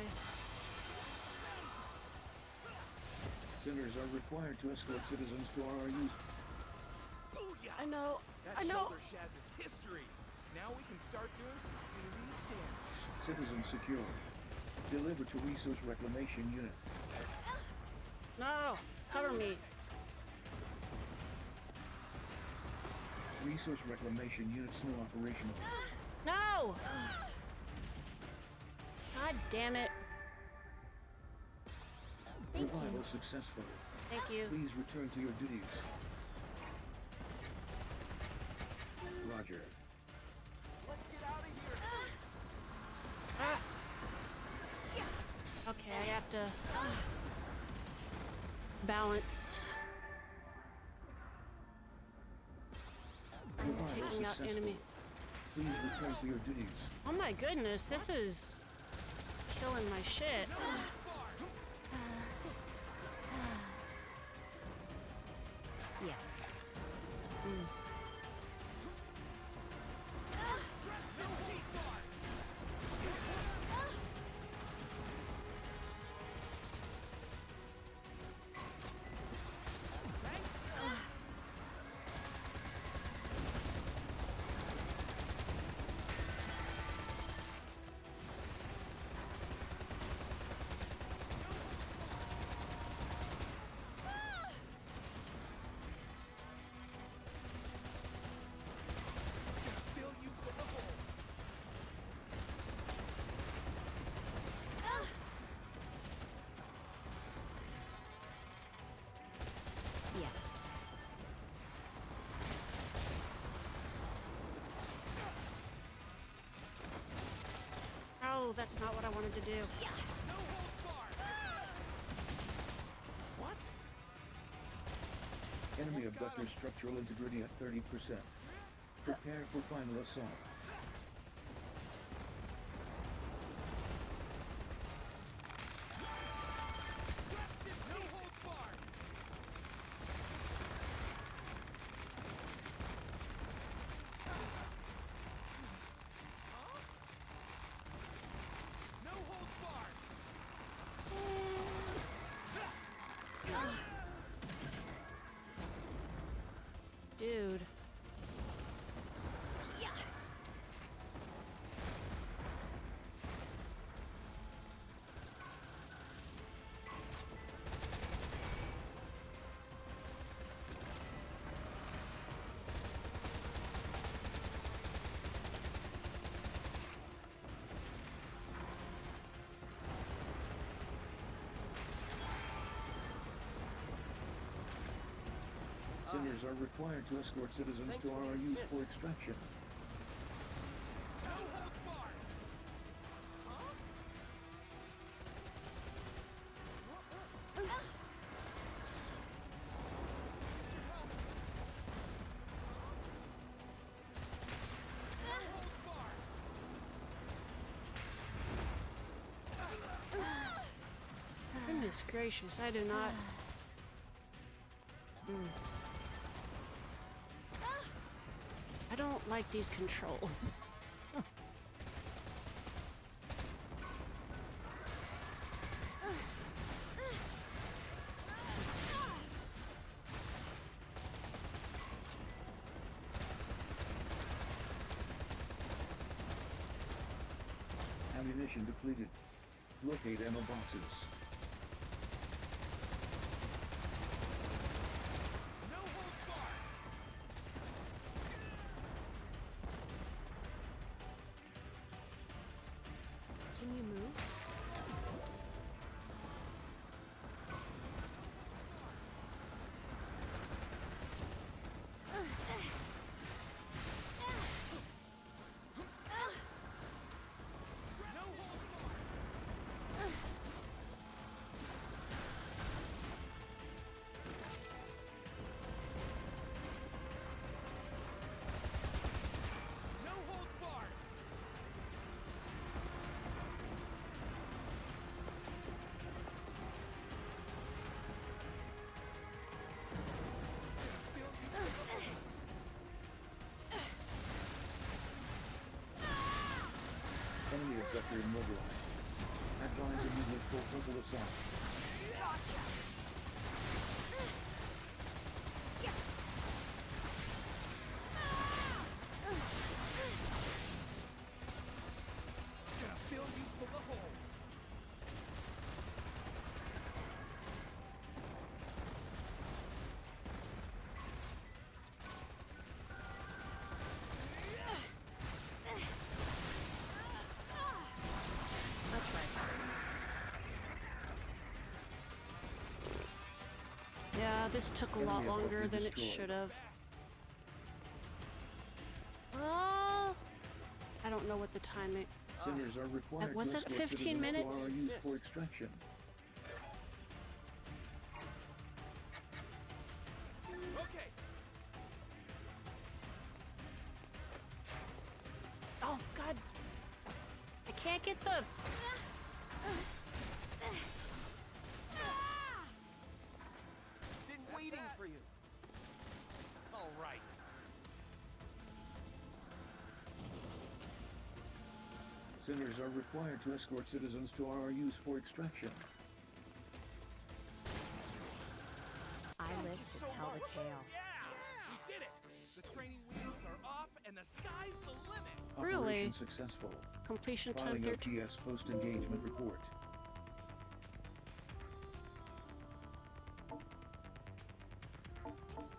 Sinners are required to escort citizens to RRUs. Booyah! I know. That I know. shoulder shaz is history. Now we can start doing some serious damage. Citizen secure. Deliver to Resource Reclamation Unit. No! Cover me. Resource Reclamation Unit still operational. No! God damn it. Thank Revival you. successful. Thank you. Please return to your duties. Roger. Let's get out of here. Ah. Okay, I have to balance. I'm Revival taking out successful. enemy. Please return to your duties. Oh my goodness, this is killing my shit. Yes. that's not what I wanted to do. What? Enemy abductor structural integrity at 30%. Prepare for final assault. Dude. Sinners are required to escort citizens to RRUs for extraction. Goodness gracious, I do not. I don't like these controls. Ammunition depleted. Locate ammo boxes. Can you move? Enemy abductor immobilized. Advise immediate full frontal assault. Gonna fill you full of holes. I'll try. Yeah, this took a lot Enemy longer abductor than it destroyed. should have. Oh, I don't know what the timing. Sinners are required was to it escort 15 citizens minutes? to RRUs for extraction. Okay. Oh God, I can't get the. Been waiting for you. All right. Sinners are required to escort citizens to RRUs for extraction. I live to tell the tale. Yeah! We did it! The training wheels are off and the sky's the limit! Really? Operation successful. Completion time Filing 13. OTS post-engagement report.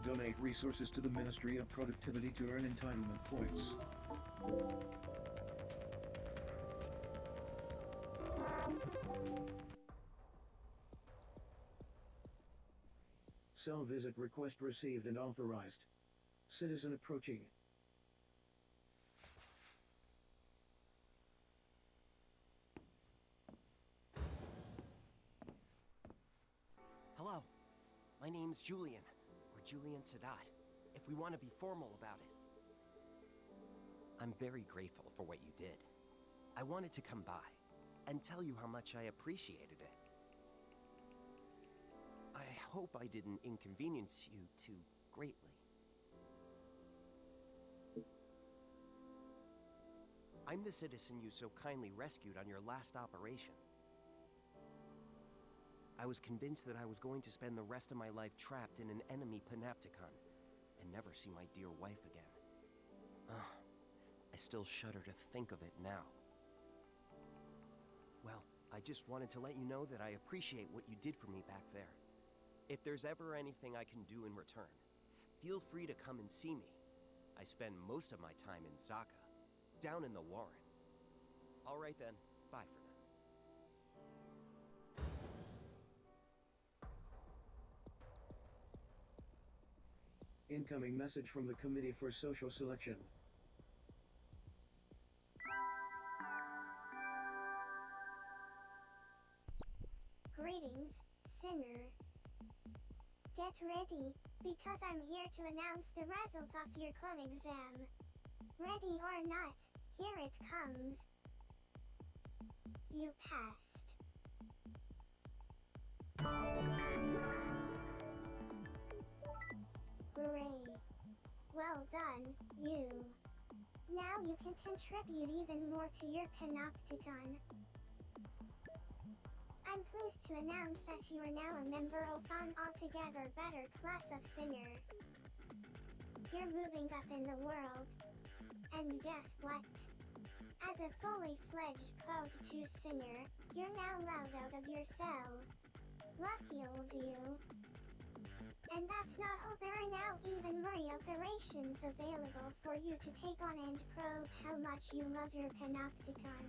Donate resources to the Ministry of Productivity to earn entitlement points. Cell visit request received and authorized. Citizen approaching. My name's Julian, or Julian Sadat, if we want to be formal about it. I'm very grateful for what you did. I wanted to come by and tell you how much I appreciated it. I hope I didn't inconvenience you too greatly. I'm the citizen you so kindly rescued on your last operation. I was convinced that I was going to spend the rest of my life trapped in an enemy panopticon and never see my dear wife again. Ugh, I still shudder to think of it now. Well, I just wanted to let you know that I appreciate what you did for me back there. If there's ever anything I can do in return, feel free to come and see me. I spend most of my time in Zaka, down in the Warren. All right then, bye for now. Incoming message from the Committee for Social Selection. Greetings, Sinner. Get ready, because I'm here to announce the result of your clone exam. Ready or not, here it comes. You passed. Great. Well done, you. Now you can contribute even more to your panopticon. I'm pleased to announce that you are now a member of an altogether better class of Sinner. You're moving up in the world. And guess what? As a fully fledged Code 2 Sinner, you're now allowed out of your cell. Lucky old you. And that's not all, there are now even more operations available for you to take on and prove how much you love your panopticon.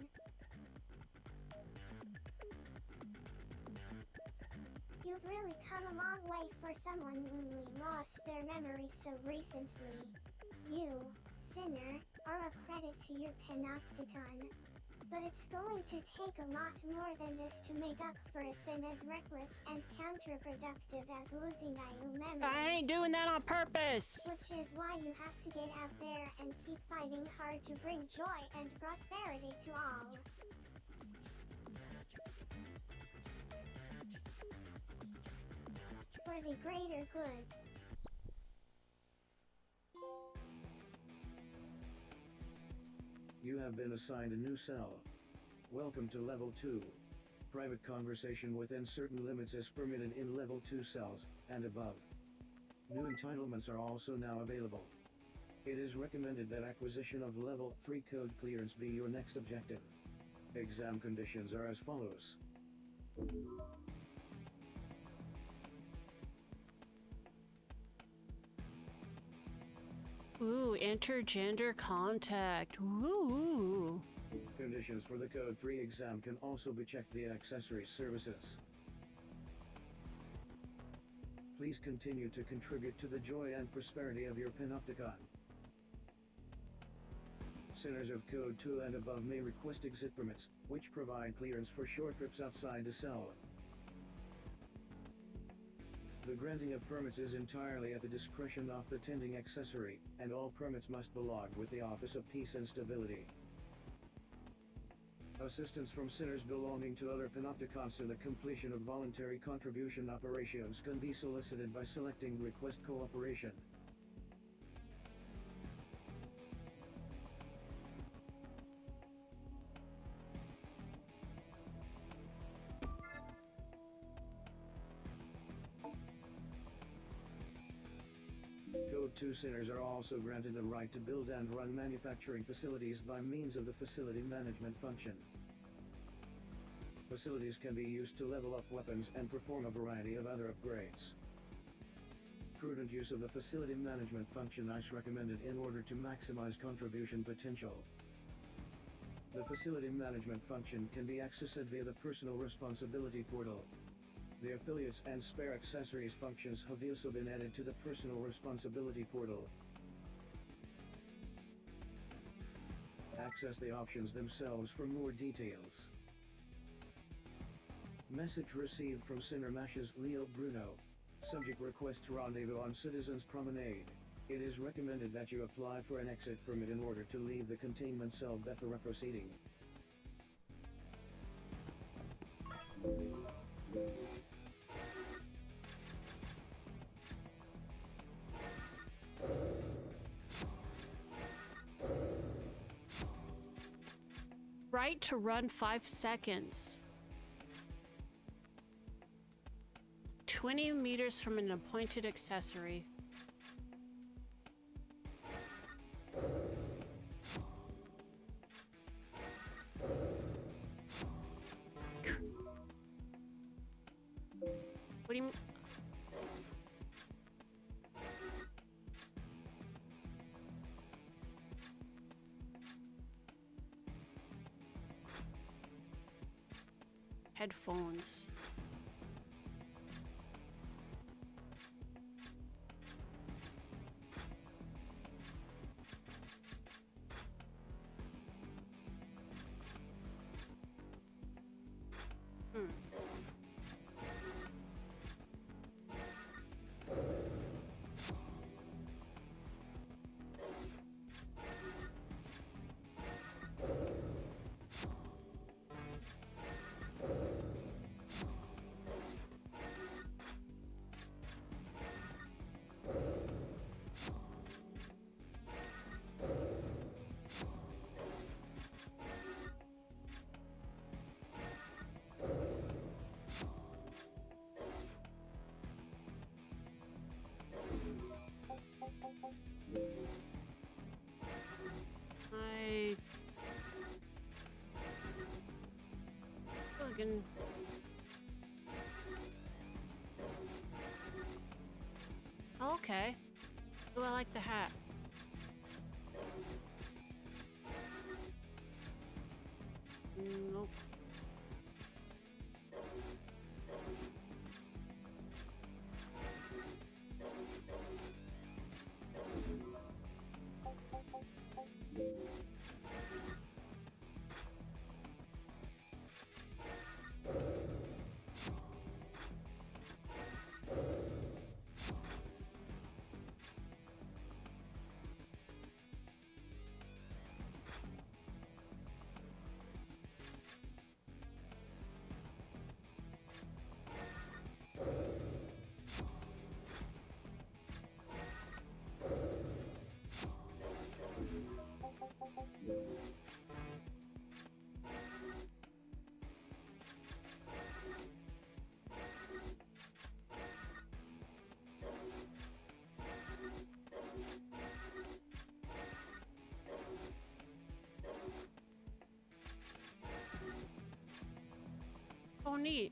You've really come a long way for someone who lost their memory so recently. You, Sinner, are a credit to your panopticon. But it's going to take a lot more than this to make up for a sin as reckless and counterproductive as losing your memory. I ain't doing that on purpose! Which is why you have to get out there and keep fighting hard to bring joy and prosperity to all. For the greater good. You have been assigned a new cell. Welcome to Level 2. Private conversation within certain limits is permitted in Level 2 cells, and above. New entitlements are also now available. It is recommended that acquisition of Level 3 code clearance be your next objective. Exam conditions are as follows. Ooh, intergender contact. Ooh. Conditions for the Code 3 exam can also be checked via accessory services. Please continue to contribute to the joy and prosperity of your panopticon. Sinners of Code 2 and above may request exit permits, which provide clearance for short trips outside the cell. The granting of permits is entirely at the discretion of the tending accessory, and all permits must be logged with the Office of Peace and Stability. Assistance from sinners belonging to other panopticons in the completion of voluntary contribution operations can be solicited by selecting Request Cooperation. Code 2 sinners are also granted the right to build and run manufacturing facilities by means of the facility management function. Facilities can be used to level up weapons and perform a variety of other upgrades. Prudent use of the facility management function is recommended in order to maximize contribution potential. The facility management function can be accessed via the Personal Responsibility portal. The affiliates and spare accessories functions have also been added to the Personal Responsibility portal. Access the options themselves for more details. Message received from Sinner Mash's Leo Bruno. Subject requests rendezvous on Citizens Promenade. It is recommended that you apply for an exit permit in order to leave the containment cell before proceeding. Right to run 5 seconds. 20 meters from an appointed accessory. What do you mean? Headphones. Fucking. Oh, okay. Oh, I like the hat. Nope. Oh, neat.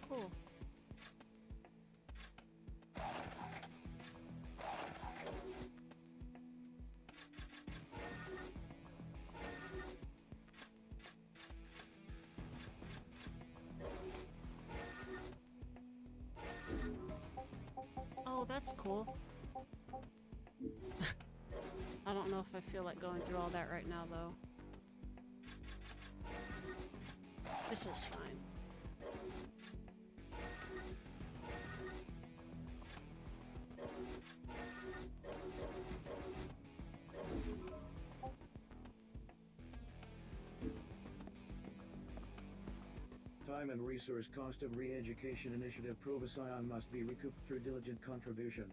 Cool. Oh, that's cool. I don't know if I feel like going through all that right now, though. This is fine. Time and resource cost of re-education initiative Provision must be recouped through diligent contribution.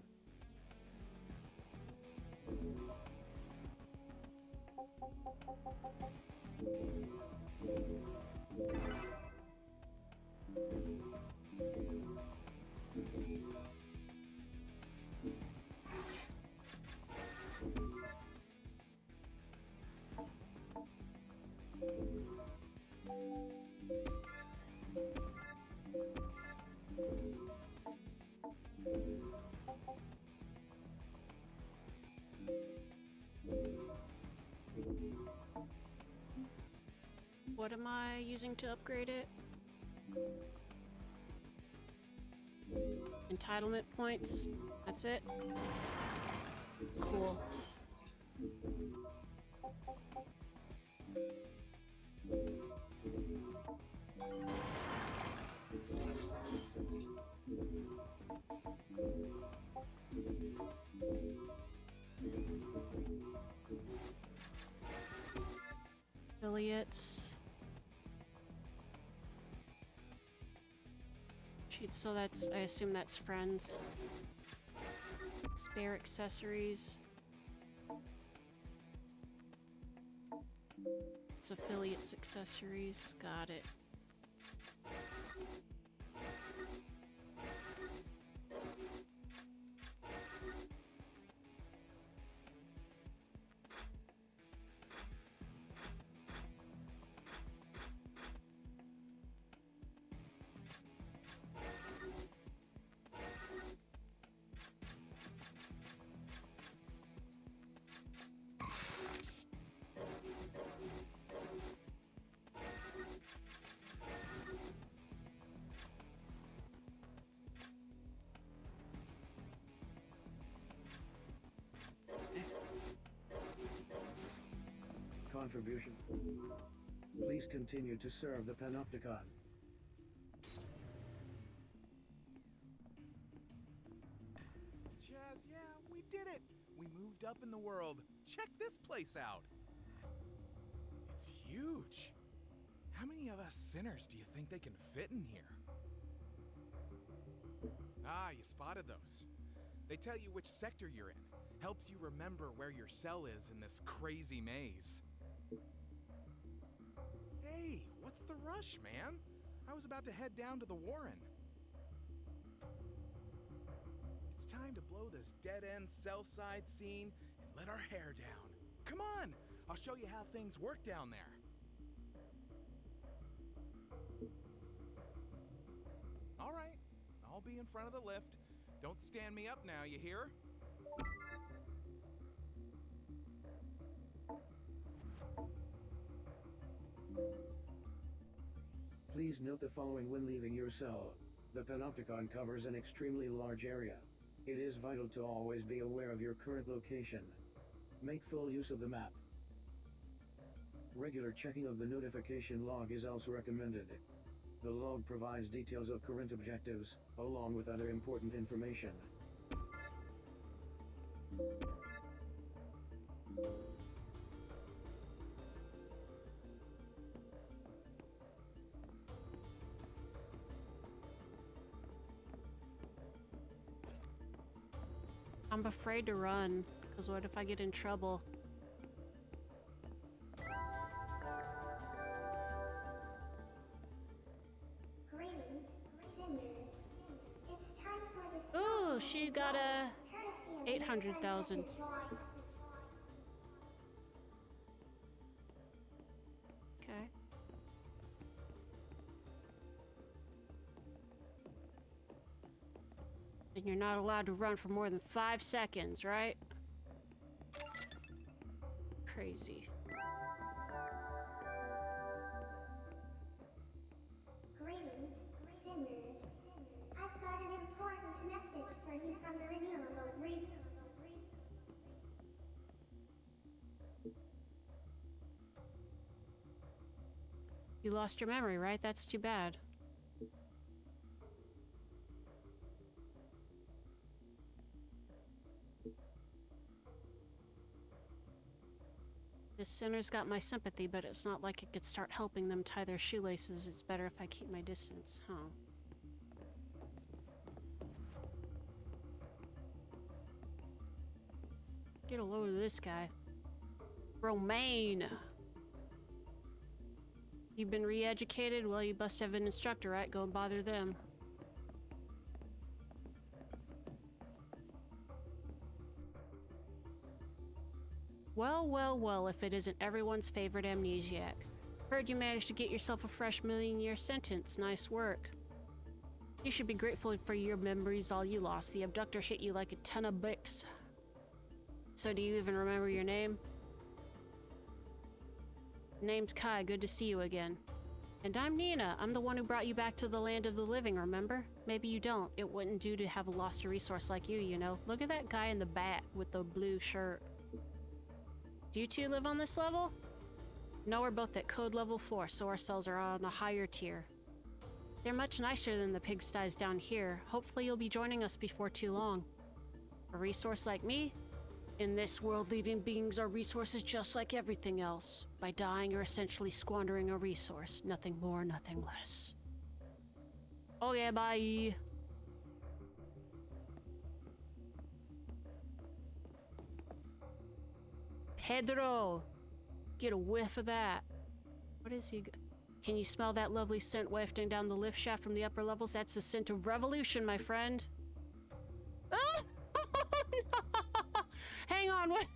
What am I using to upgrade it? Entitlement points. That's it? Cool. affiliates. So that's, I assume that's friends. Spare accessories. It's affiliates accessories. Got it. Contribution. Please continue to serve the Panopticon. Chaz, yeah, we did it! We moved up in the world. Check this place out. It's huge. How many of us sinners do you think they can fit in here? Ah, you spotted those. They tell you which sector you're in. Helps you remember where your cell is in this crazy maze. Hey, what's the rush, man? I was about to head down to the Warren. It's time to blow this dead-end cell side scene and let our hair down. Come on, I'll show you how things work down there. All right, I'll be in front of the lift. Don't stand me up now, you hear? Please note the following when leaving your cell. The Panopticon covers an extremely large area. It is vital to always be aware of your current location. Make full use of the map. Regular checking of the notification log is also recommended. The log provides details of current objectives, along with other important information. I'm afraid to run, because what if I get in trouble? Greetings, sinners. It's time for the Ooh, she got a 800,000. Okay. And you're not allowed to run for more than 5 seconds, right? Crazy. Greetings, sinners. I've got an important message for you from the renewable reason. You lost your memory, right? That's too bad. This sinner's got my sympathy, but it's not like it could start helping them tie their shoelaces. It's better if I keep my distance, huh? Get a load of this guy. Romaine! You've been re-educated? Well, you must have an instructor, right? Go and bother them. Well, well, well, if it isn't everyone's favorite amnesiac. Heard you managed to get yourself a fresh million-year sentence. Nice work. You should be grateful for your memories all you lost. The abductor hit you like a ton of bricks. So do you even remember your name? Name's Kai. Good to see you again. And I'm Nina. I'm the one who brought you back to the land of the living, remember? Maybe you don't. It wouldn't do to have lost a resource like you know. Look at that guy in the back with the blue shirt. Do you two live on this level? No, we're both at code level 4, so our cells are on a higher tier. They're much nicer than the pigsties down here. Hopefully you'll be joining us before too long. A resource like me? In this world, living beings are resources just like everything else. By dying, you're essentially squandering a resource. Nothing more, nothing less. Oh yeah, bye. Pedro, get a whiff of that. What is he? Can you smell that lovely scent wafting down the lift shaft from the upper levels? That's the scent of revolution, my friend. Oh, no. Hang on. What?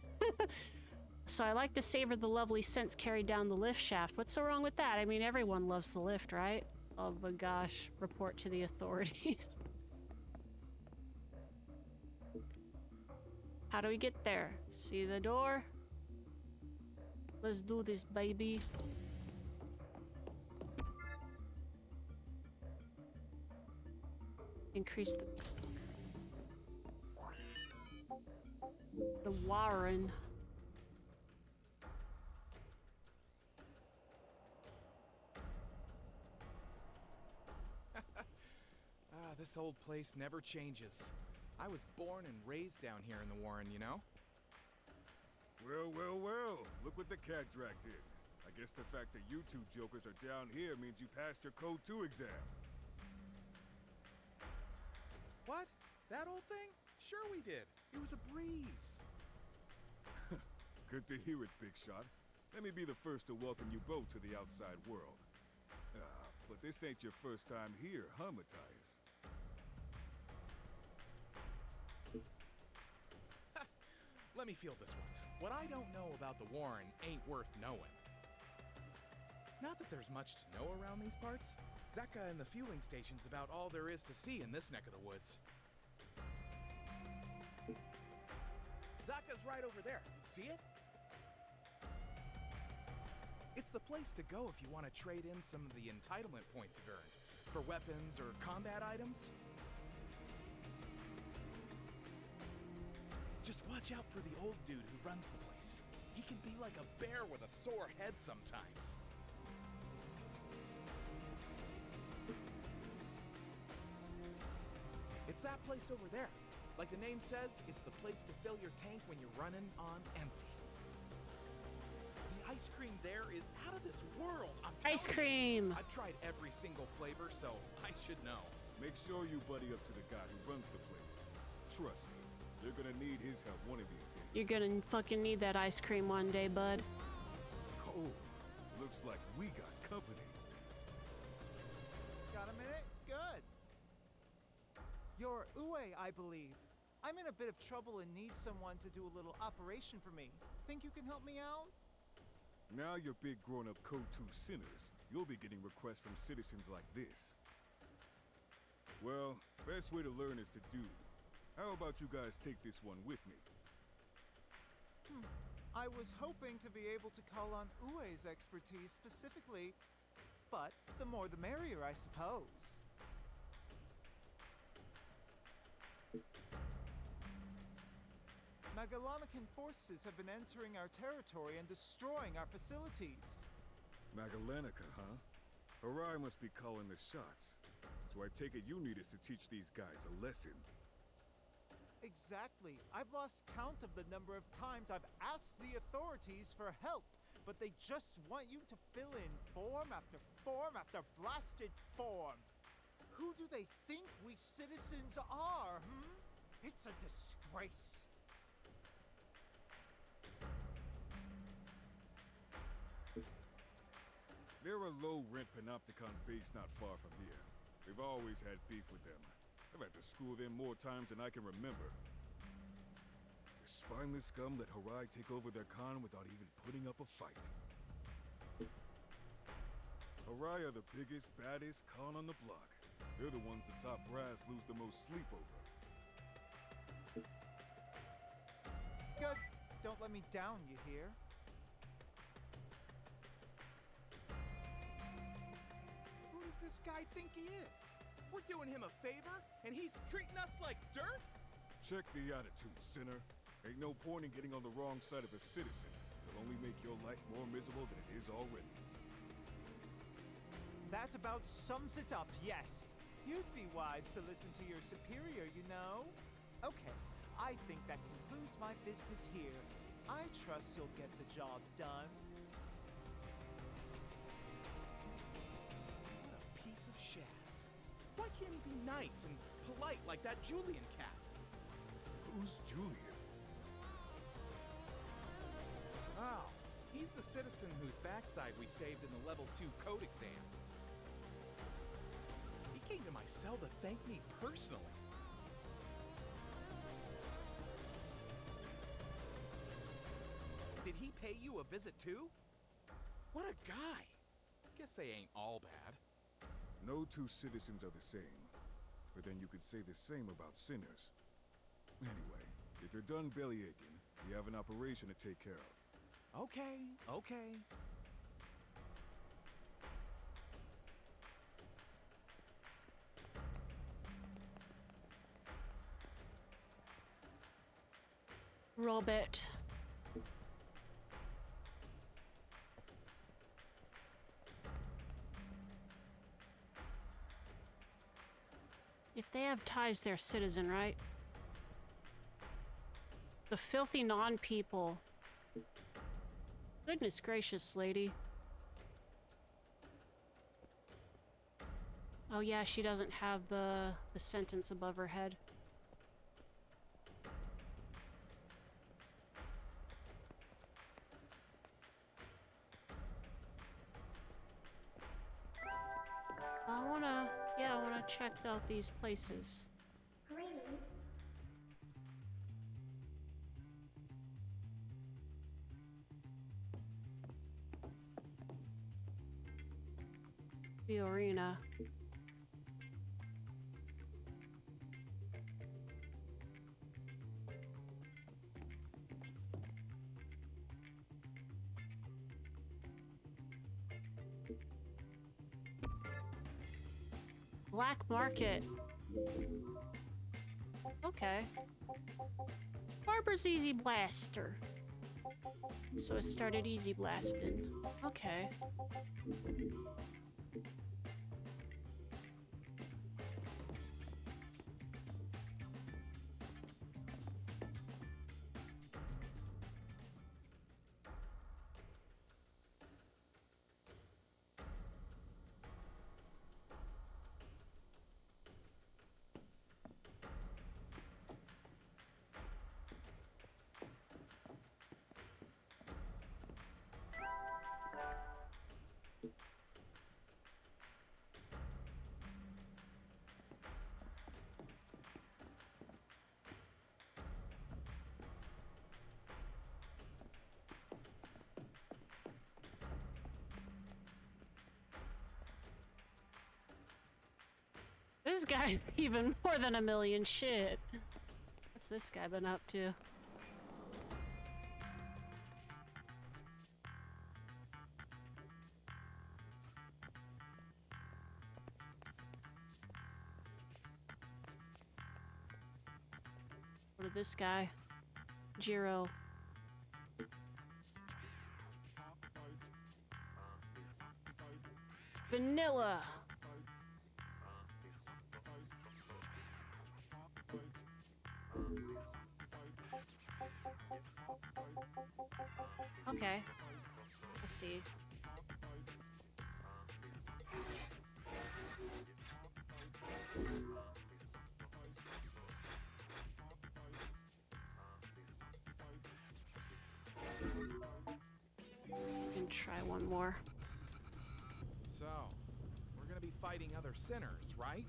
So I like to savor the lovely scents carried down the lift shaft. What's so wrong with that? I mean, everyone loves the lift, right? Oh my gosh. Report to the authorities. How do we get there? See the door? Let's do this, baby. Increase the Warren. This old place never changes. I was born and raised down here in the Warren, you know? Well, well, well. Look what the cat dragged in. I guess the fact that you two jokers are down here means you passed your Code 2 exam. What? That old thing? Sure we did. It was a breeze. Good to hear it, Big Shot. Let me be the first to welcome you both to the outside world. But this ain't your first time here, huh, Matthias? Let me feel this one. What I don't know about the Warren ain't worth knowing. Not that there's much to know around these parts. Zeka and the fueling station's about all there is to see in this neck of the woods. Zaka's right over there. See it? It's the place to go if you want to trade in some of the entitlement points you've earned for weapons or combat items. Just watch out for the old dude who runs the place. He can be like a bear with a sore head sometimes. It's that place over there. Like the name says, it's the place to fill your tank when you're running on empty. The ice cream there is out of this world, I'm telling Ice cream! you. I've tried every single flavor, so I should know. Make sure you buddy up to the guy who runs the place. Trust me, you're gonna need his help one of these days. You're gonna fucking need that ice cream one day, bud. Oh, looks like we got company. Got a minute? Good. You're Uwe, I believe. I'm in a bit of trouble and need someone to do a little operation for me. Think you can help me out? Now you're big grown-up Code 2 sinners. You'll be getting requests from citizens like this. Well, best way to learn is to do. How about you guys take this one with me? I was hoping to be able to call on Uwe's expertise specifically, but the more the merrier, I suppose. Magellanican forces have been entering our territory and destroying our facilities. Magallanica, huh? Harai must be calling the shots. So I take it you need us to teach these guys a lesson. Exactly. I've lost count of the number of times I've asked the authorities for help, but they just want you to fill in form after form after blasted form. Who do they think we citizens are, It's a disgrace. They're a low-rent Panopticon base not far from here. We've always had beef with them. I've had to school them more times than I can remember. The spineless scum let Harai take over their con without even putting up a fight. Harai are the biggest, baddest con on the block. They're the ones the top brass lose the most sleep over. Good. Don't let me down, you hear? Who does this guy think he is? We're doing him a favor, and he's treating us like dirt? Check the attitude, sinner. Ain't no point in getting on the wrong side of a citizen. It'll only make your life more miserable than it is already. That about sums it up, yes. You'd be wise to listen to your superior, you know. Okay, I think that concludes my business here. I trust you'll get the job done. What a piece of shaz. Why can't he be nice and polite like that Julian cat? Who's Julian? Oh, he's the citizen whose backside we saved in the level 2 code exam. He came to my cell to thank me personally. Did he pay you a visit too? What a guy! Guess they ain't all bad. No two citizens are the same. But then you could say the same about sinners. Anyway, if you're done bellyaching, we have an operation to take care of. Okay. Robert. If they have ties, they're citizen, right? The filthy non-people. Goodness gracious, lady. Oh yeah, she doesn't have the sentence above her head. I wanna check out these places. Greetings. The arena. Black market. Okay. Barber's Easy Blaster. So it started easy blasting. Okay. This guy's even more than a million. Shit. What's this guy been up to? What did this guy? Jiro. Vanilla. Okay. I see. And try one more. So, we're gonna be fighting other sinners, right?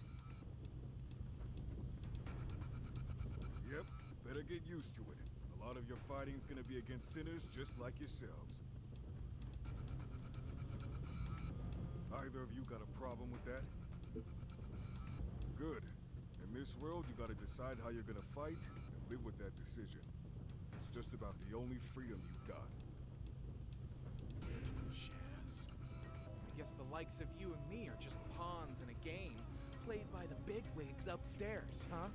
Yep, better get used to it. A lot of your fighting's gonna be against sinners just like yourselves. Either of you got a problem with that? Good. In this world, you gotta decide how you're gonna fight and live with that decision. It's just about the only freedom you've got. Shaz. I guess the likes of you and me are just pawns in a game played by the bigwigs upstairs, huh?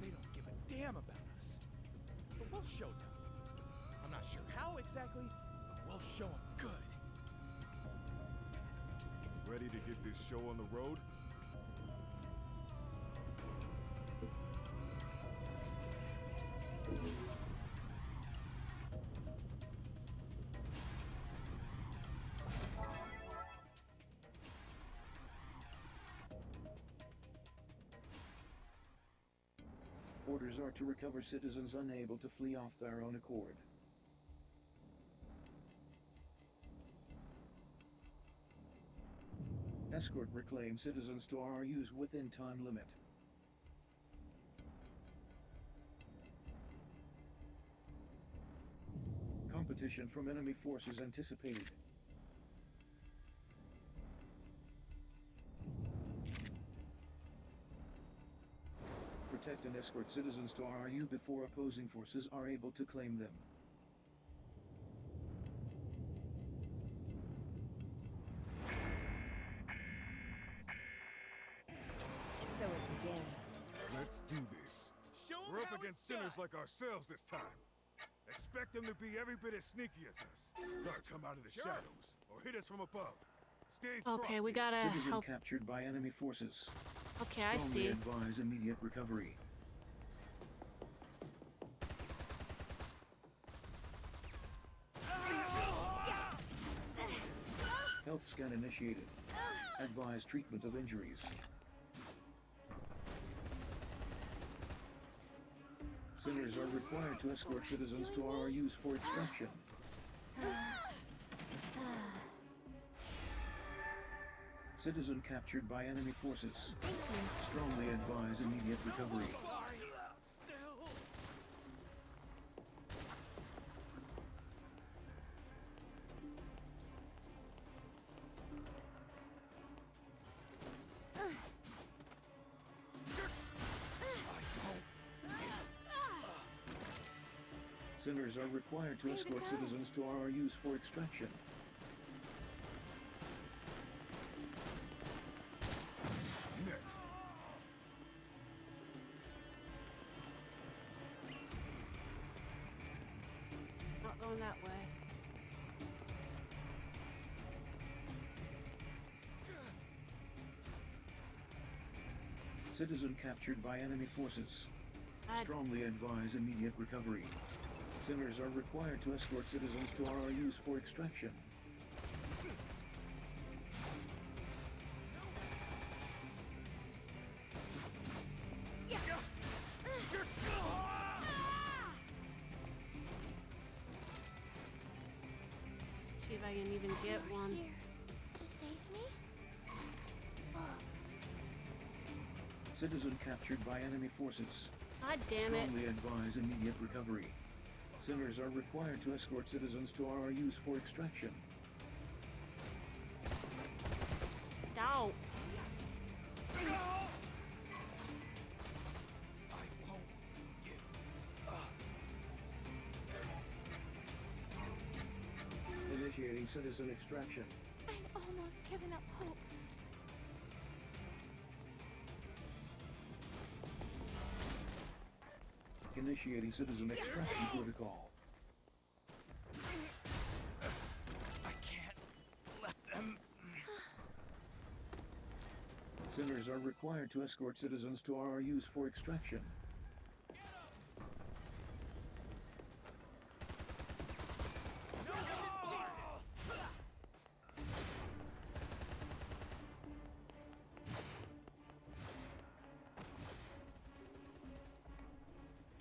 They don't give a damn about us. But we'll show them. I'm not sure how exactly, but we'll show them good. Ready to get this show on the road? Orders are to recover citizens unable to flee off their own accord. Escort reclaim citizens to RUs within time limit. Competition from enemy forces anticipated. Protect and escort citizens to RU before opposing forces are able to claim them. So it begins. Let's do this. We're up against sinners like ourselves this time. Expect them to be every bit as sneaky as us. Guards come out of the shadows or hit us from above. Stay Okay, we frosty. gotta Citizen help. captured by enemy forces. Okay, I Strongly see. advise immediate recovery. Health scan initiated. Advise treatment of injuries. Sinners are required to escort citizens to RUs for extraction. Citizen captured by enemy forces. Strongly advise immediate recovery. Sinners are required to escort citizens to RUs for extraction. Next. Not going that way. Citizen captured by enemy forces. Strongly advise immediate recovery. Sinners are required to escort citizens to RUs for extraction. See if I can even get one. Here to save me? Citizen captured by enemy forces. God damn it. Strongly advise immediate recovery. Sinners are required to escort citizens to RUs for extraction. Stout. Initiating citizen extraction. I'd almost given up hope. Initiating citizen extraction protocol. I can't let them. Sinners are required to escort citizens to RUs for extraction.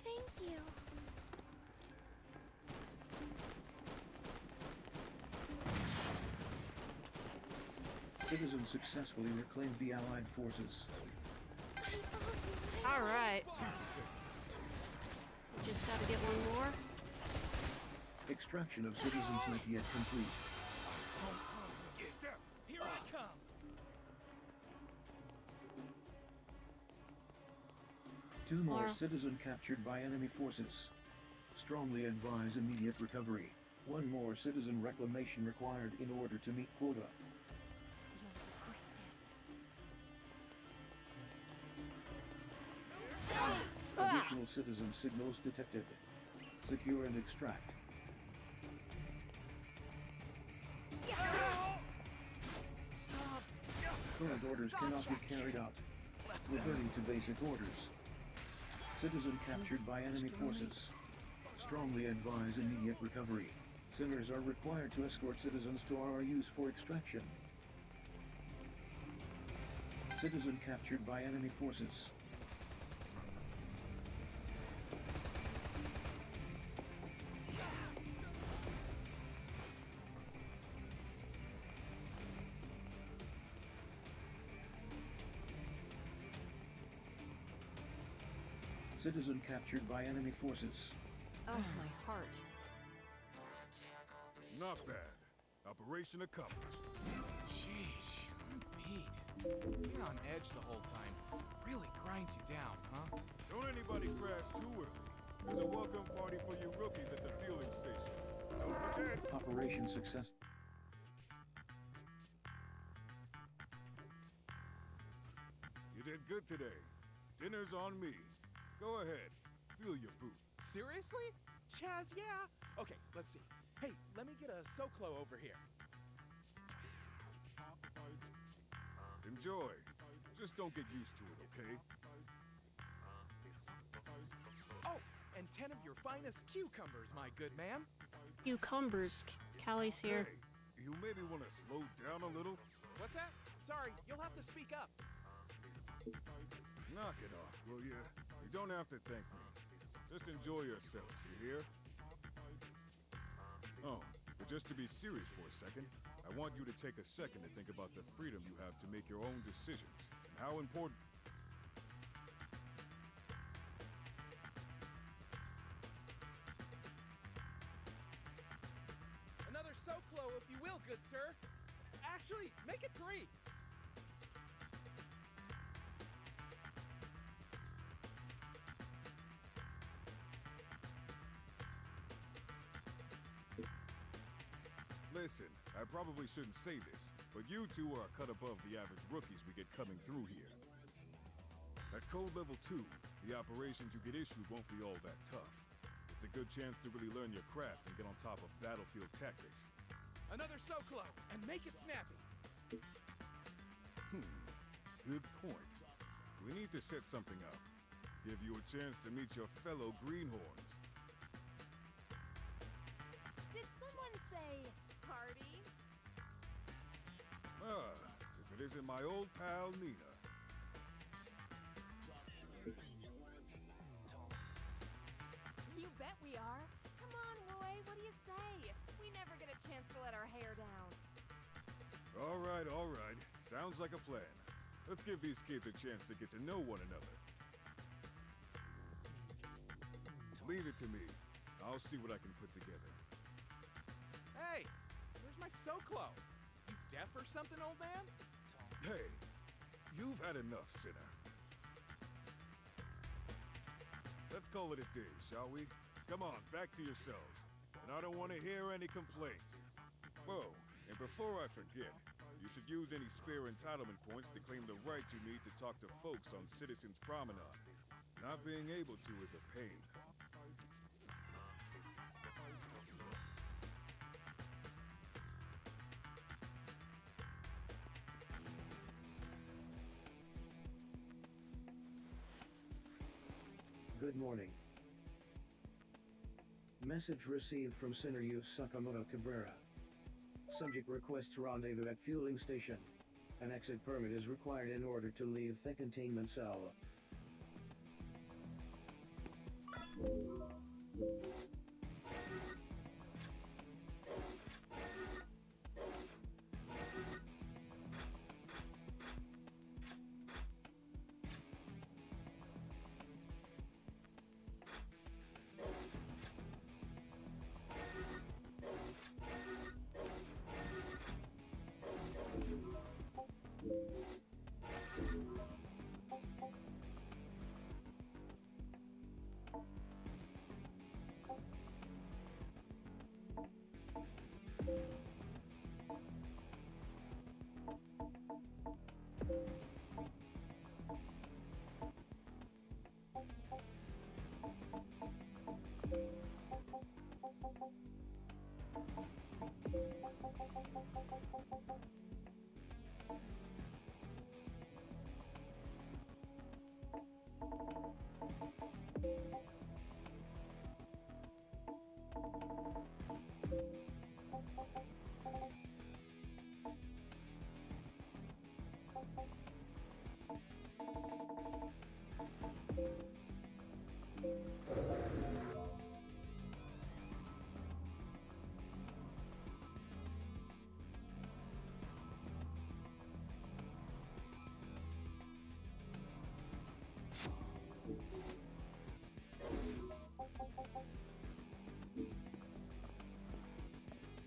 Thank you. Citizens successfully reclaimed the Allied forces. All right. Just gotta get one more. Extraction of citizens not yet complete. Here I come. Two more Or- citizen captured by enemy forces. Strongly advise immediate recovery. One more citizen reclamation required in order to meet quota. Additional citizen signals detected. Secure and extract. Current orders cannot be carried out. Reverting to basic orders. Citizen captured by enemy forces. strongly advise immediate recovery. Sinners are required to escort citizens to RRUs for extraction. Citizen captured by enemy forces. Citizen captured by enemy forces. Oh, my heart. Not bad. Operation accomplished. Sheesh, I'm beat. Being on edge the whole time really grinds you down, huh? Don't anybody crash too early. There's a welcome party for you rookies at the fueling station. Don't forget. Operation success. You did good today. Dinner's on me. Go ahead. Fill your boot. Seriously? Chaz, yeah. Okay, let's see. Hey, let me get a SoClo over here. Enjoy. Just don't get used to it, okay? Oh, and 10 of your finest cucumbers, my good man. Cucumbers. Callie's here. Hey, you maybe want to slow down a little? What's that? Sorry, you'll have to speak up. Knock it off, will ya? You don't have to thank me. Just enjoy yourselves, you hear? Oh, but just to be serious for a second, I want you to take a second to think about the freedom you have to make your own decisions, and how important... Another SoClo, if you will, good sir. Actually, make it 3. Listen, I probably shouldn't say this, but you two are a cut above the average rookies we get coming through here. At Code Level 2, the operations you get issued won't be all that tough. It's a good chance to really learn your craft and get on top of battlefield tactics. Another SoClo, and make it snappy. Good point. We need to set something up. Give you a chance to meet your fellow greenhorns. Did someone say party? If it isn't my old pal, Nina. You bet we are. Come on, Roy, what do you say? We never get a chance to let our hair down. All right. Sounds like a plan. Let's give these kids a chance to get to know one another. Leave it to me. I'll see what I can put together. Hey, where's my SoClo? You deaf or something, old man? Hey, you've had enough, sinner. Let's call it a day, shall we? Come on, back to yourselves. And I don't want to hear any complaints. Whoa, and before I forget, you should use any spare entitlement points to claim the rights you need to talk to folks on Citizens Promenade. Not being able to is a pain. Good morning. Message received from Senator Sakamoto Cabrera. Subject requests rendezvous at fueling station. An exit permit is required in order to leave the containment cell.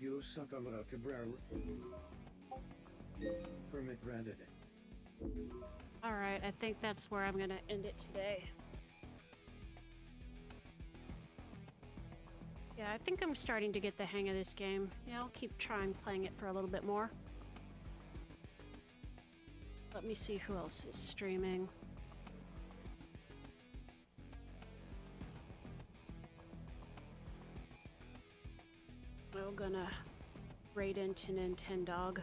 Sergio Sakamura Cabrera. Permit granted. Alright, I think that's where I'm gonna end it today. Yeah, I think I'm starting to get the hang of this game. Yeah, I'll keep trying playing it for a little bit more. Let me see who else is streaming. I'm gonna raid into Nintendo.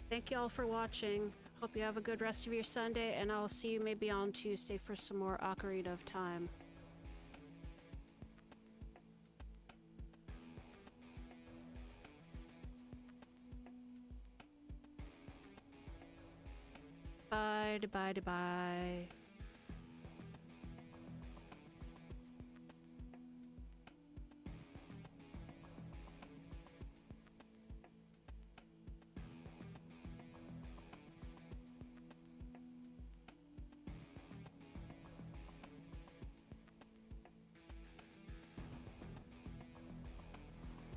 Thank y'all for watching. Hope you have a good rest of your Sunday, and I'll see you maybe on Tuesday for some more Ocarina of Time. Bye, bye, bye.